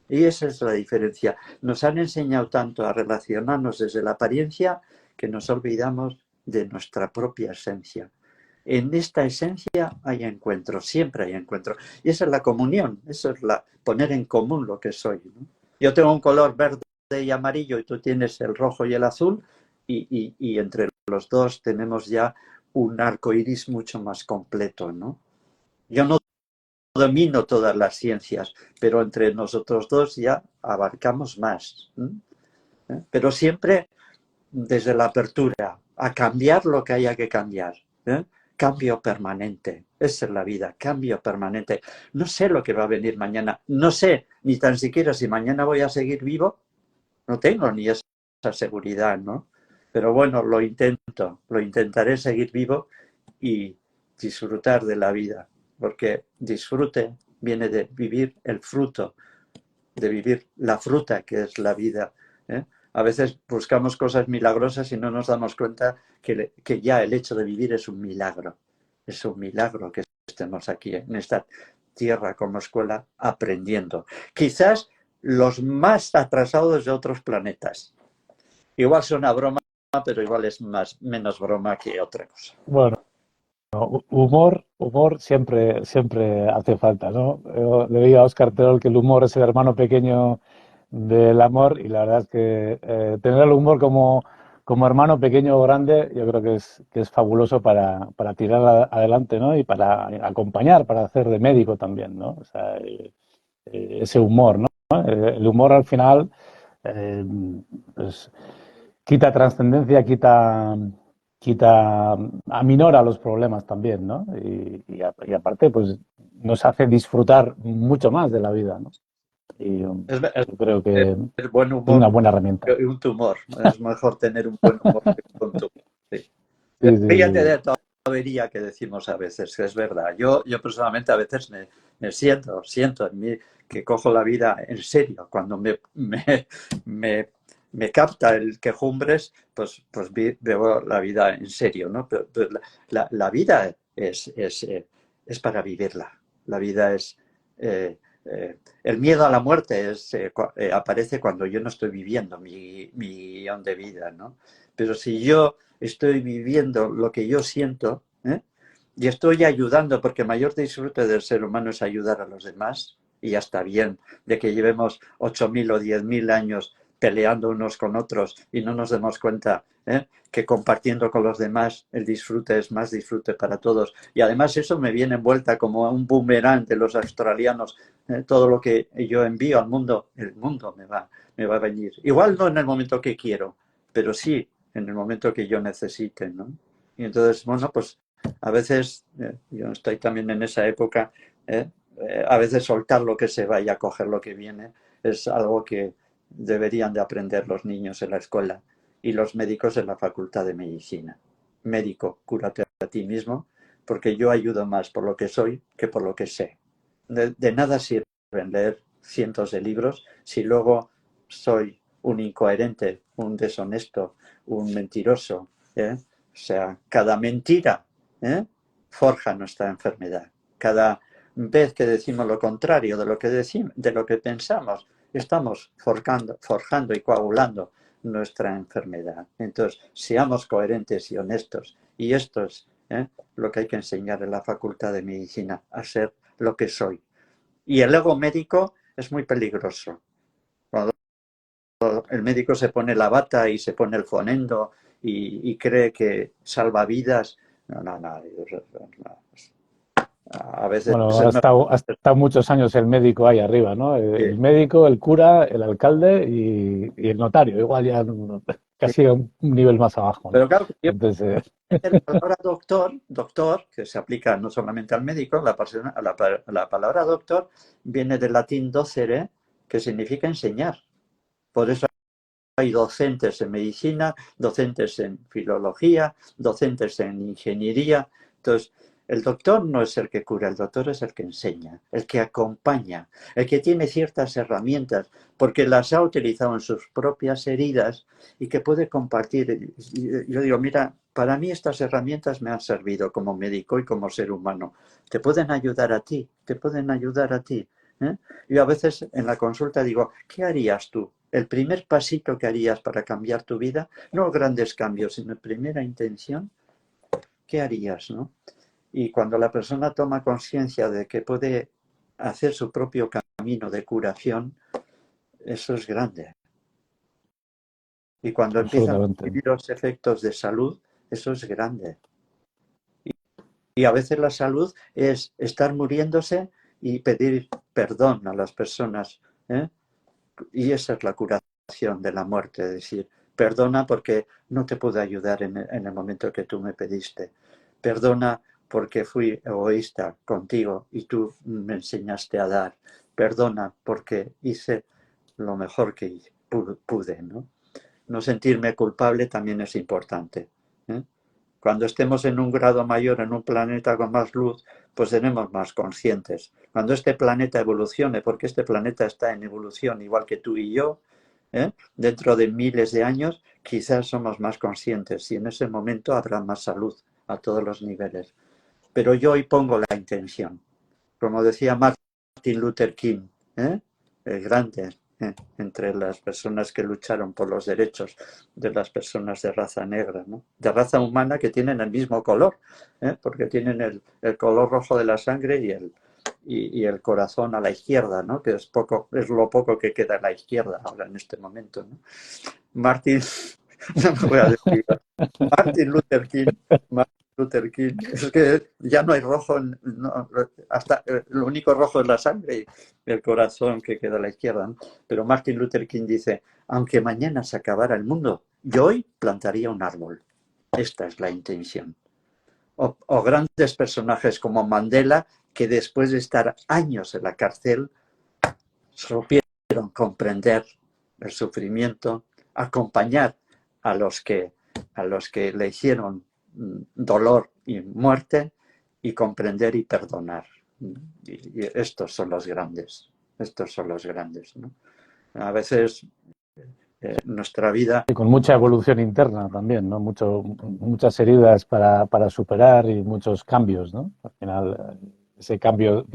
Y esa es la diferencia. Nos han enseñado tanto a relacionarnos desde la apariencia que nos olvidamos de nuestra propia esencia. En esta esencia hay encuentro, siempre hay encuentro. Y esa es la comunión, eso es poner en común lo que soy, ¿no? Yo tengo un color verde y amarillo y tú tienes el rojo y el azul y entre los dos tenemos ya un arco iris mucho más completo, ¿no? Yo no domino todas las ciencias, pero entre nosotros dos ya abarcamos más, ¿eh? Pero siempre desde la apertura, a cambiar lo que haya que cambiar, ¿eh? Cambio permanente, esa es la vida, cambio permanente. No sé lo que va a venir mañana, no sé ni tan siquiera si mañana voy a seguir vivo, no tengo ni esa seguridad, ¿no? Pero bueno, lo intentaré seguir vivo y disfrutar de la vida, porque disfrute viene de vivir el fruto, de vivir la fruta que es la vida, ¿eh? A veces buscamos cosas milagrosas y no nos damos cuenta que ya el hecho de vivir es un milagro que estemos aquí en esta tierra como escuela aprendiendo. Quizás los más atrasados de otros planetas. Igual suena broma, pero igual es menos broma que otra cosa. Bueno, humor siempre hace falta, ¿no? Yo le digo a Óscar Terol que el humor es el hermano pequeño del amor y la verdad es que tener el humor como hermano pequeño o grande yo creo que es fabuloso para tirar adelante, ¿no? Y para acompañar, para hacer de médico también, ¿no? O sea, ese humor, ¿no? El humor al final eh, pues, quita trascendencia, aminora los problemas también, ¿no? Y aparte, pues nos hace disfrutar mucho más de la vida, ¿no? Y yo creo que es buen es una humor buena herramienta. y un tumor. Es mejor tener un buen humor que un tumor. Sí. Sí, sí, Fíjate sí. de toda la avería que decimos a veces, que es verdad. Yo personalmente a veces me siento en mí que cojo la vida en serio. Cuando me capta el quejumbres, pues veo la vida en serio, ¿no? Pero la vida es para vivirla. La vida es... el miedo a la muerte aparece cuando yo no estoy viviendo mi guión de vida, ¿no? Pero si yo estoy viviendo lo que yo siento, ¿eh? Y estoy ayudando, porque el mayor disfrute del ser humano es ayudar a los demás, y ya está bien de que llevemos 8.000 o 10.000 años peleando unos con otros y no nos demos cuenta, que compartiendo con los demás el disfrute es más disfrute para todos. Y además eso me viene envuelta como un boomerang de los australianos. Todo lo que yo envío al mundo, el mundo me va a venir. Igual no en el momento que quiero, pero sí en el momento que yo necesite, ¿no? Y entonces, bueno, pues a veces, yo estoy también en esa época, a veces soltar lo que se va y acoger lo que viene es algo que deberían de aprender los niños en la escuela y los médicos en la facultad de medicina. Médico, cúrate a ti mismo, porque yo ayudo más por lo que soy que por lo que sé. De nada sirve leer cientos de libros si luego soy un incoherente, un deshonesto, un mentiroso, ¿eh? O sea, cada mentira, forja nuestra enfermedad. Cada vez que decimos lo contrario de lo que pensamos, estamos forjando y coagulando nuestra enfermedad. Entonces, seamos coherentes y honestos. Y esto es ¿eh? Lo que hay que enseñar en la Facultad de Medicina, a ser lo que soy. Y el ego médico es muy peligroso. Cuando el médico se pone la bata y se pone el fonendo y cree que salva vidas, no. A veces Bueno, es mejor. ha estado muchos años el médico ahí arriba, ¿no? El médico, el cura, el alcalde y el notario, igual ya casi a un nivel más abajo, ¿no? Pero claro, Entonces, la palabra doctor, que se aplica no solamente al médico, la palabra doctor viene del latín docere, que significa enseñar. Por eso hay docentes en medicina, docentes en filología, docentes en ingeniería. Entonces, el doctor no es el que cura, el doctor es el que enseña, el que acompaña, el que tiene ciertas herramientas, porque las ha utilizado en sus propias heridas y que puede compartir. Yo digo, mira, para mí estas herramientas me han servido como médico y como ser humano. Te pueden ayudar a ti, te pueden ayudar a ti. ¿eh? Yo a veces en la consulta digo, ¿qué harías tú? El primer pasito que harías para cambiar tu vida, no grandes cambios, sino primera intención, ¿qué harías, no? Y cuando la persona toma conciencia de que puede hacer su propio camino de curación, eso es grande. Y cuando empiezan a absolutamente. vivir los efectos de salud, eso es grande. Y a veces la salud es estar muriéndose y pedir perdón a las personas, ¿eh? Y esa es la curación de la muerte, es decir, perdona porque no te pude ayudar en el momento que tú me pediste. Perdona porque fui egoísta contigo y tú me enseñaste a dar. Perdona porque hice lo mejor que pude, ¿no? No sentirme culpable también es importante, ¿eh? Cuando estemos en un grado mayor, en un planeta con más luz, pues seremos más conscientes. Cuando este planeta evolucione, porque este planeta está en evolución igual que tú y yo, dentro de miles de años, quizás somos más conscientes y en ese momento habrá más salud a todos los niveles. Pero yo hoy pongo la intención. Como decía Martin Luther King, el grande, entre las personas que lucharon por los derechos de las personas de raza negra, ¿no? De raza humana, que tienen el mismo color, porque tienen el color rojo de la sangre y el corazón a la izquierda, ¿no? Que es lo poco que queda a la izquierda ahora en este momento, ¿no? Martin, no me voy a decir, Martin Luther King, Luther King. Es que ya no hay rojo, no, hasta lo único rojo es la sangre y el corazón que queda a la izquierda, ¿no? Pero Martin Luther King dice, aunque mañana se acabara el mundo, yo hoy plantaría un árbol. Esta es la intención. O grandes personajes como Mandela, que después de estar años en la cárcel, supieron comprender el sufrimiento, acompañar a los que le hicieron dolor y muerte y comprender y perdonar. Y estos son los grandes, ¿no? A veces nuestra vida... Y con mucha evolución interna también, ¿no? Muchas heridas para superar y muchos cambios, ¿no? Al final, ese cambio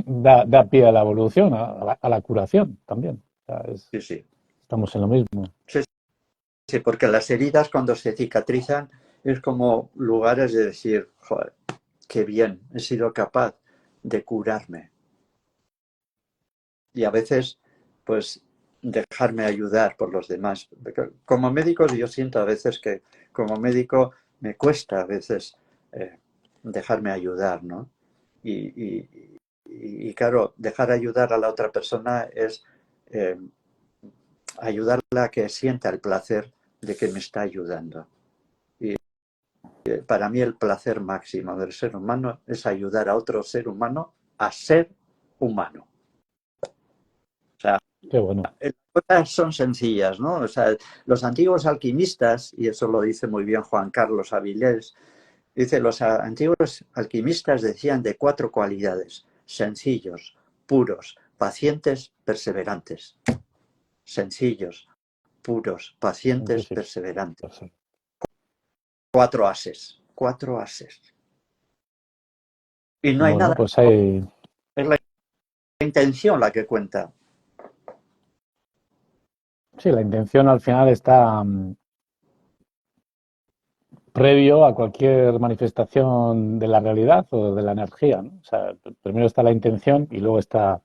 da pie a la evolución, a la curación también. O sea, Sí. Estamos en lo mismo. Sí, porque las heridas cuando se cicatrizan es como lugares de decir, joder, qué bien, he sido capaz de curarme. Y a veces, pues, dejarme ayudar por los demás. Como médico yo siento a veces que como médico me cuesta a veces dejarme ayudar, ¿no? Y claro, dejar ayudar a la otra persona es ayudarla a que sienta el placer de que me está ayudando. Y para mí el placer máximo del ser humano es ayudar a otro ser humano a ser humano. O sea, Qué bueno. las cosas son sencillas, ¿no? O sea, los antiguos alquimistas, y eso lo dice muy bien Juan Carlos Avilés, dice, los antiguos alquimistas decían de 4 cualidades: sencillos, puros, pacientes, perseverantes. Sencillos, puros, pacientes, Sí. perseverantes. 4 ases, 4 ases. Y no hay Bueno, nada, pues hay... es la intención la que cuenta. Sí, la intención al final está... previo a cualquier manifestación de la realidad o de la energía, ¿no? O sea, primero está la intención y luego está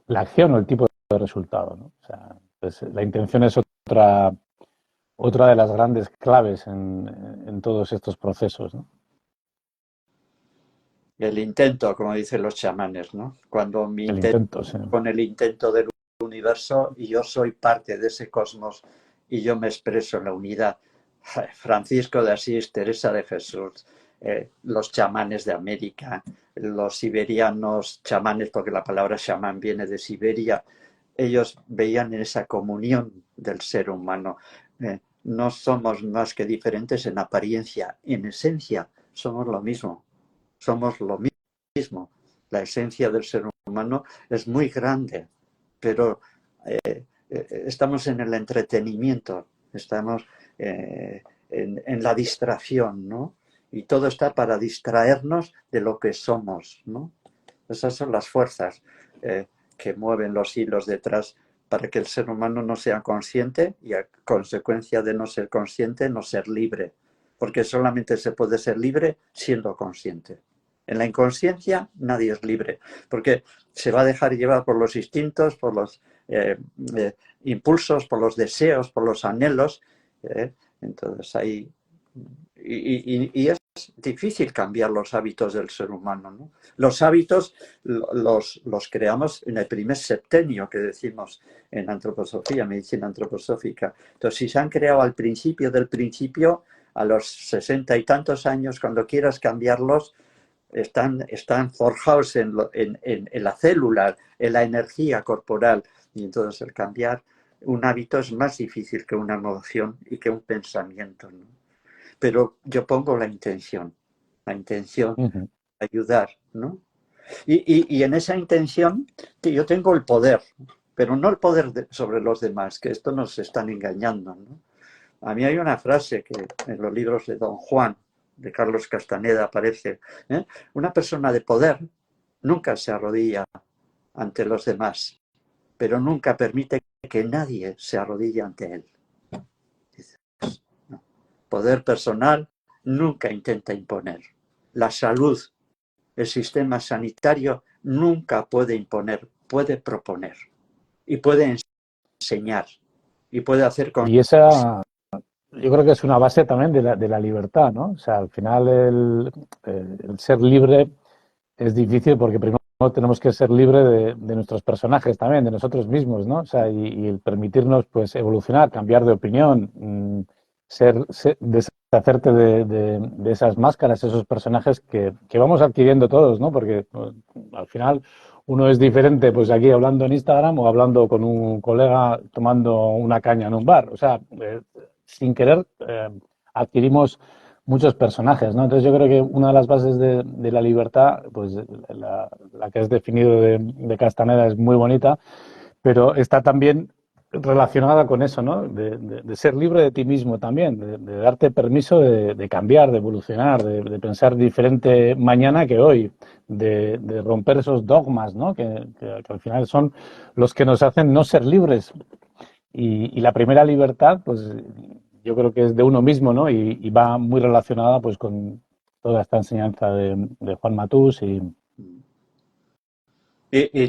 la acción o el tipo de resultado, ¿no? O sea, pues la intención es otra de las grandes claves en todos estos procesos, ¿no? El intento, como dicen los chamanes, ¿no? Cuando mi El intento intento, sí. con el intento del universo y yo soy parte de ese cosmos y yo me expreso en la unidad. Francisco de Asís, Teresa de Jesús, los chamanes de América, los siberianos chamanes, porque la palabra chamán viene de Siberia, ellos veían en esa comunión del ser humano. No somos más que diferentes en apariencia, en esencia somos lo mismo. Somos lo mismo. La esencia del ser humano es muy grande, pero estamos en el entretenimiento, estamos en la distracción, ¿no? Y todo está para distraernos de lo que somos, ¿no? Esas son las fuerzas que mueven los hilos detrás para que el ser humano no sea consciente y a consecuencia de no ser consciente, no ser libre. Porque solamente se puede ser libre siendo consciente. En la inconsciencia nadie es libre, porque se va a dejar llevar por los instintos, por los impulsos, por los deseos, por los anhelos. Entonces ahí... Y es difícil cambiar los hábitos del ser humano, ¿no? Los hábitos los creamos en el primer septenio que decimos en antroposofía, medicina antroposófica. Entonces, si se han creado al principio del principio, a los 60 y tantos años, cuando quieras cambiarlos, están forjados en la célula, en la energía corporal. Y entonces el cambiar un hábito es más difícil que una emoción y que un pensamiento, ¿no? Pero yo pongo la intención de ayudar, ¿no? Y en esa intención yo tengo el poder, pero no el poder sobre los demás, que esto nos están engañando, ¿no? A mí hay una frase que en los libros de Don Juan, de Carlos Castaneda, aparece, ¿eh? Una persona de poder nunca se arrodilla ante los demás, pero nunca permite que nadie se arrodille ante él. Poder personal nunca intenta imponer. La salud, el sistema sanitario nunca puede imponer, puede proponer y puede enseñar y puede hacer Y esa, yo creo que es una base también de la libertad, ¿no? O sea, al final el ser libre es difícil porque primero tenemos que ser libres de nuestros personajes también, de nosotros mismos, ¿no? O sea, y el permitirnos pues evolucionar, cambiar de opinión, deshacerte de esas máscaras, esos personajes que vamos adquiriendo todos, ¿no? Porque al final uno es diferente, pues aquí hablando en Instagram o hablando con un colega tomando una caña en un bar. O sea, sin querer adquirimos muchos personajes, ¿no? Entonces yo creo que una de las bases de la libertad, pues la que has definido de Castaneda es muy bonita, pero está también relacionada con eso, ¿no? De ser libre de ti mismo también, de darte permiso de cambiar, de evolucionar, de pensar diferente mañana que hoy, de romper esos dogmas, ¿no? Que al final son los que nos hacen no ser libres. Y la primera libertad, pues yo creo que es de uno mismo, ¿no? Y va muy relacionada pues con toda esta enseñanza de Juan Matús y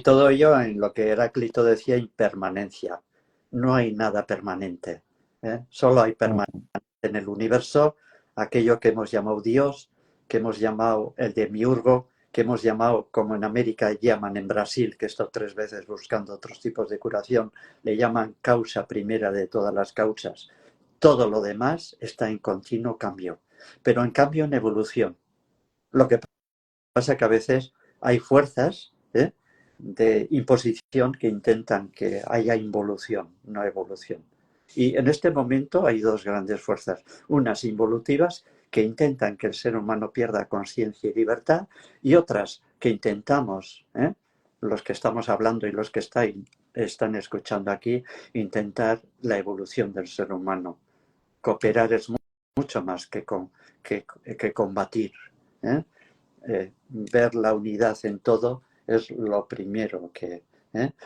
todo ello en lo que Heráclito decía, impermanencia. No hay nada permanente, ¿eh? Solo hay permanencia en el universo, aquello que hemos llamado Dios, que hemos llamado el demiurgo, que hemos llamado, como en América llaman en Brasil, que he estado 3 veces buscando otros tipos de curación, le llaman causa primera de todas las causas. Todo lo demás está en continuo cambio, pero en cambio en evolución. Lo que pasa es que a veces hay fuerzas de imposición que intentan que haya involución, no evolución. Y en este momento hay dos grandes fuerzas, unas involutivas que intentan que el ser humano pierda conciencia y libertad y otras que intentamos, los que estamos hablando y los que están escuchando aquí, intentar la evolución del ser humano. Cooperar es mucho más que combatir. ¿eh? Ver la unidad en todo es lo primero que...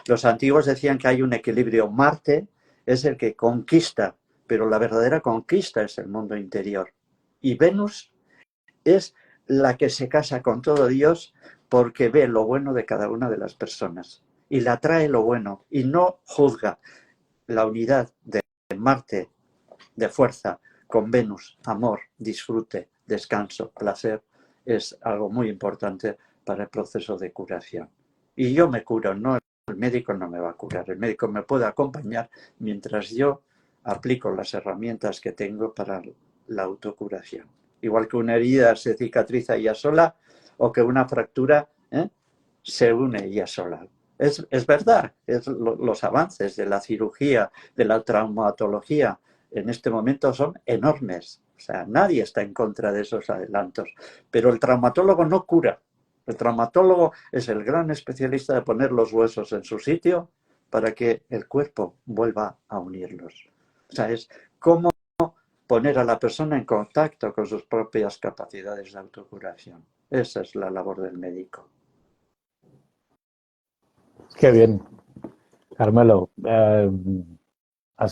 Los antiguos decían que hay un equilibrio. Marte es el que conquista, pero la verdadera conquista es el mundo interior. Y Venus es la que se casa con todo Dios porque ve lo bueno de cada una de las personas y le atrae lo bueno y no juzga. La unidad de Marte, de fuerza, con Venus, amor, disfrute, descanso, placer, es algo muy importante para el proceso de curación. Y yo me curo, no, el médico no me va a curar, el médico me puede acompañar mientras yo aplico las herramientas que tengo para la autocuración. Igual que una herida se cicatriza ella sola o que una fractura se une ella sola. Es verdad, los avances de la cirugía, de la traumatología, en este momento son enormes. O sea, nadie está en contra de esos adelantos. Pero el traumatólogo no cura. El traumatólogo es el gran especialista de poner los huesos en su sitio para que el cuerpo vuelva a unirlos. O sea, es cómo poner a la persona en contacto con sus propias capacidades de autocuración. Esa es la labor del médico. Qué bien, Carmelo.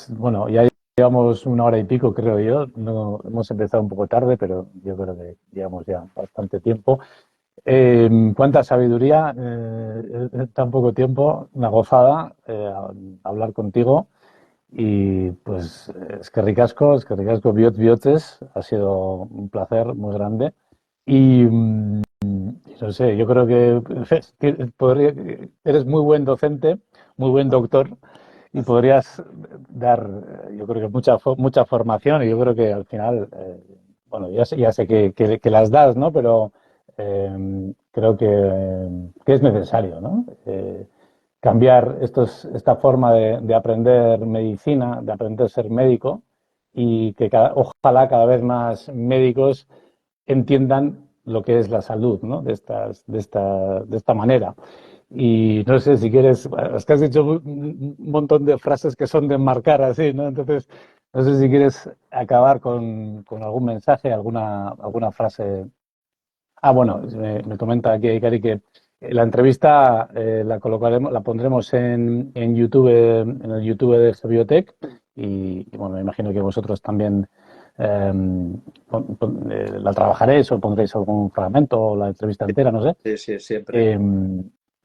Bueno, ya llevamos 1 hora y pico, creo yo. No, hemos empezado un poco tarde, pero yo creo que llevamos ya bastante tiempo. Cuánta sabiduría en tan poco tiempo, una gozada hablar contigo. Y pues es que ricasco, biot biotes, ha sido un placer muy grande. Y no sé, yo creo que eres muy buen docente, muy buen doctor, y podrías dar, yo creo que mucha formación, y yo creo que al final, bueno, ya sé que las das, ¿no? Pero creo que es necesario, ¿no? Cambiar esta forma de aprender medicina, de aprender a ser médico, y que ojalá cada vez más médicos entiendan lo que es la salud, ¿no? De esta manera. Y no sé si quieres, es que has dicho un montón de frases que son de enmarcar así, ¿no? Entonces, no sé si quieres acabar con algún mensaje, alguna frase. Ah, bueno, me comenta aquí Cari que la entrevista la pondremos en YouTube, en el YouTube de Gebiotech, y bueno, me imagino que vosotros también la trabajaréis o pondréis algún fragmento o la entrevista entera, no sé. Sí, sí, siempre.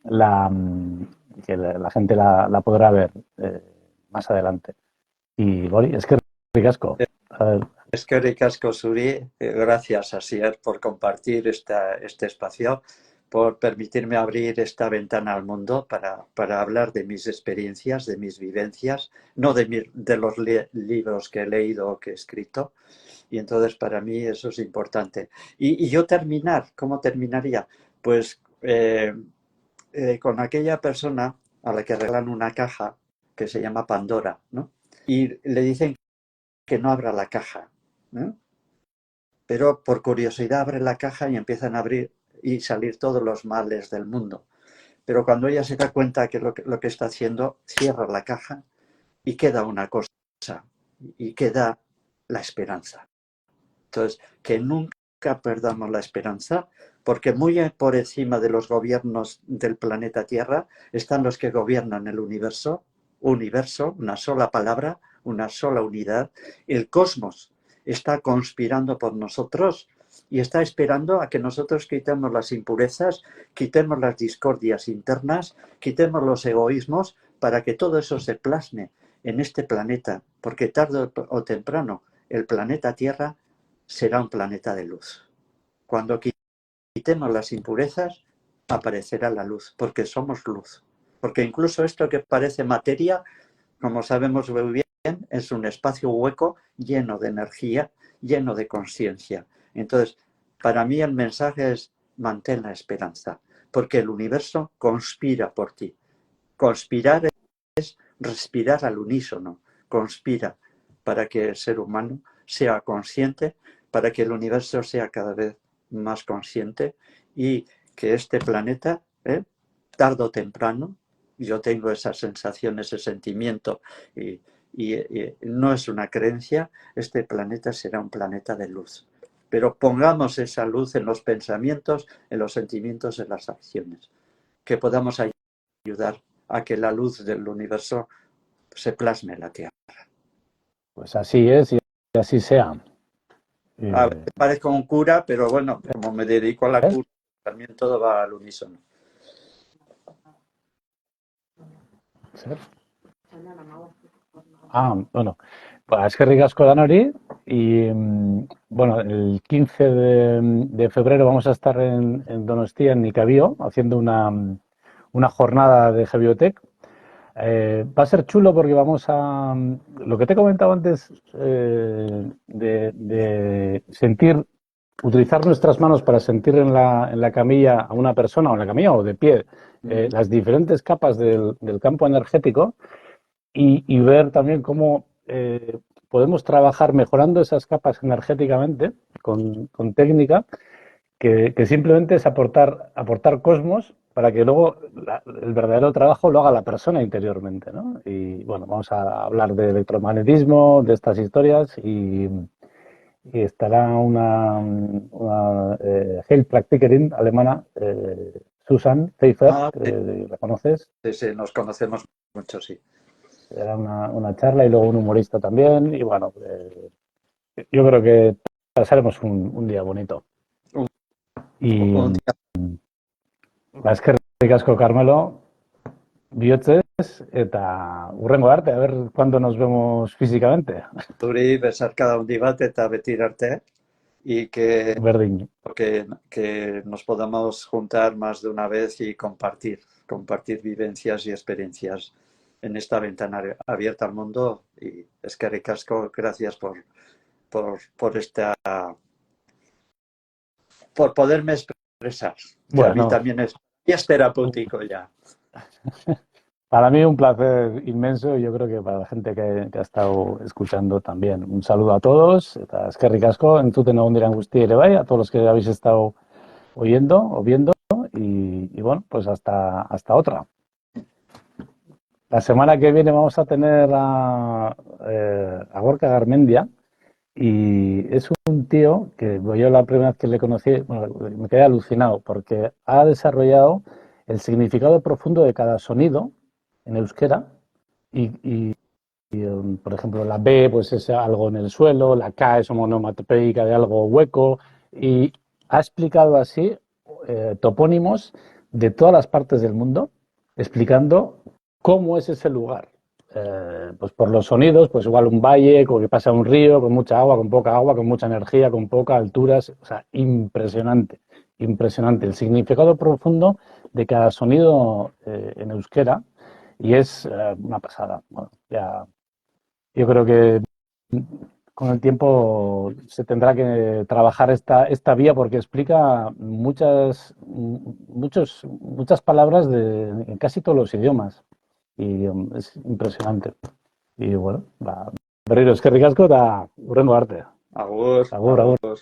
La, que la gente la podrá ver más adelante. Y Bori, es que ricasco. Es que ricasco, Suri. Gracias, Asier, por compartir este espacio, por permitirme abrir esta ventana al mundo para hablar de mis experiencias, de mis vivencias, no de los libros que he leído o que he escrito. Y entonces para mí eso es importante. Y yo ¿cómo terminaría? Pues con aquella persona a la que regalan una caja que se llama Pandora, ¿no? Y le dicen que no abra la caja, ¿no? Pero por curiosidad abre la caja y empiezan a abrir y salir todos los males del mundo. Pero cuando ella se da cuenta que lo que está haciendo, cierra la caja y queda una cosa, y queda la esperanza. Entonces, que nunca perdamos la esperanza, porque muy por encima de los gobiernos del planeta Tierra están los que gobiernan el universo, una sola palabra, una sola unidad. El cosmos está conspirando por nosotros y está esperando a que nosotros quitemos las impurezas, quitemos las discordias internas, quitemos los egoísmos para que todo eso se plasme en este planeta, porque tarde o temprano el planeta Tierra será un planeta de luz. Cuando quitemos las impurezas, aparecerá la luz, porque somos luz. Porque incluso esto que parece materia, como sabemos muy bien, es un espacio hueco lleno de energía, lleno de conciencia. Entonces, para mí el mensaje es: mantén la esperanza, porque el universo conspira por ti. Conspirar es respirar al unísono, conspira para que el ser humano sea consciente, para que el universo sea cada vez más consciente y que este planeta, tarde o temprano, yo tengo esa sensación, ese sentimiento, y no es una creencia, este planeta será un planeta de luz. Pero pongamos esa luz en los pensamientos, en los sentimientos, en las acciones, que podamos ayudar a que la luz del universo se plasme en la Tierra. Pues así es y así sea. A veces parezco un cura, pero bueno, como me dedico a la ¿ves? cura, también todo va al unísono. ¿Sí? Bueno, ba, eskerrik asko danori y bueno, el 15 de febrero vamos a estar en Donostia, en Nicabio, haciendo una jornada de Gebiotech. Va a ser chulo porque vamos a... Lo que te he comentado antes de sentir, utilizar nuestras manos para sentir en la camilla a una persona, o en la camilla o de pie, las diferentes capas del campo energético y ver también cómo podemos trabajar mejorando esas capas energéticamente con técnica que simplemente es aportar cosmos para que luego el verdadero trabajo lo haga la persona interiormente, ¿no? Y bueno, vamos a hablar de electromagnetismo, de estas historias y estará una Heilpraktikerin alemana, Susan Pfeiffer, Ah, sí, que la conoces. sí, sí, nos conocemos mucho, sí. Era una charla y luego un humorista también. Y bueno, yo creo que pasaremos un día bonito. Un, Y un día eskerrik asko, Carmelo, bihotzez, eta hurrengo arte, a ver cuándo nos vemos físicamente. zuri besarkada handi bat eta beti arte, y Berdin. que nos podamos juntar más de una vez y compartir vivencias y experiencias en esta ventana abierta al mundo. Y eskerrik asko, gracias por esta, por poderme expresar, que a mí Bueno, también es terapéutico ya. para mí un placer inmenso y yo creo que para la gente que ha estado escuchando también. Un saludo a todos, eta eskerrik asko, entzuten egon diren guztiei ere bai, a todos los que habéis estado oyendo o viendo y bueno, pues hasta otra. La semana que viene vamos a tener a Gorka Garmendia y es un tío que yo la primera vez que le conocí, bueno, me quedé alucinado porque ha desarrollado el significado profundo de cada sonido en euskera y, por ejemplo, la B pues es algo en el suelo, la K es onomatopeica de algo hueco y ha explicado así topónimos de todas las partes del mundo explicando cómo es ese lugar. Pues por los sonidos, pues igual un valle, como que pasa un río, con mucha agua, con poca agua, con mucha energía, con poca alturas, o sea, impresionante, impresionante. El significado profundo de cada sonido en euskera y es una pasada. Bueno, ya, yo creo que con el tiempo se tendrá que trabajar esta vía porque explica muchas palabras en casi todos los idiomas y es impresionante. Y bueno, berriro eskerrik asko eta hurrengo arte. Agur, Agur, agur. agur.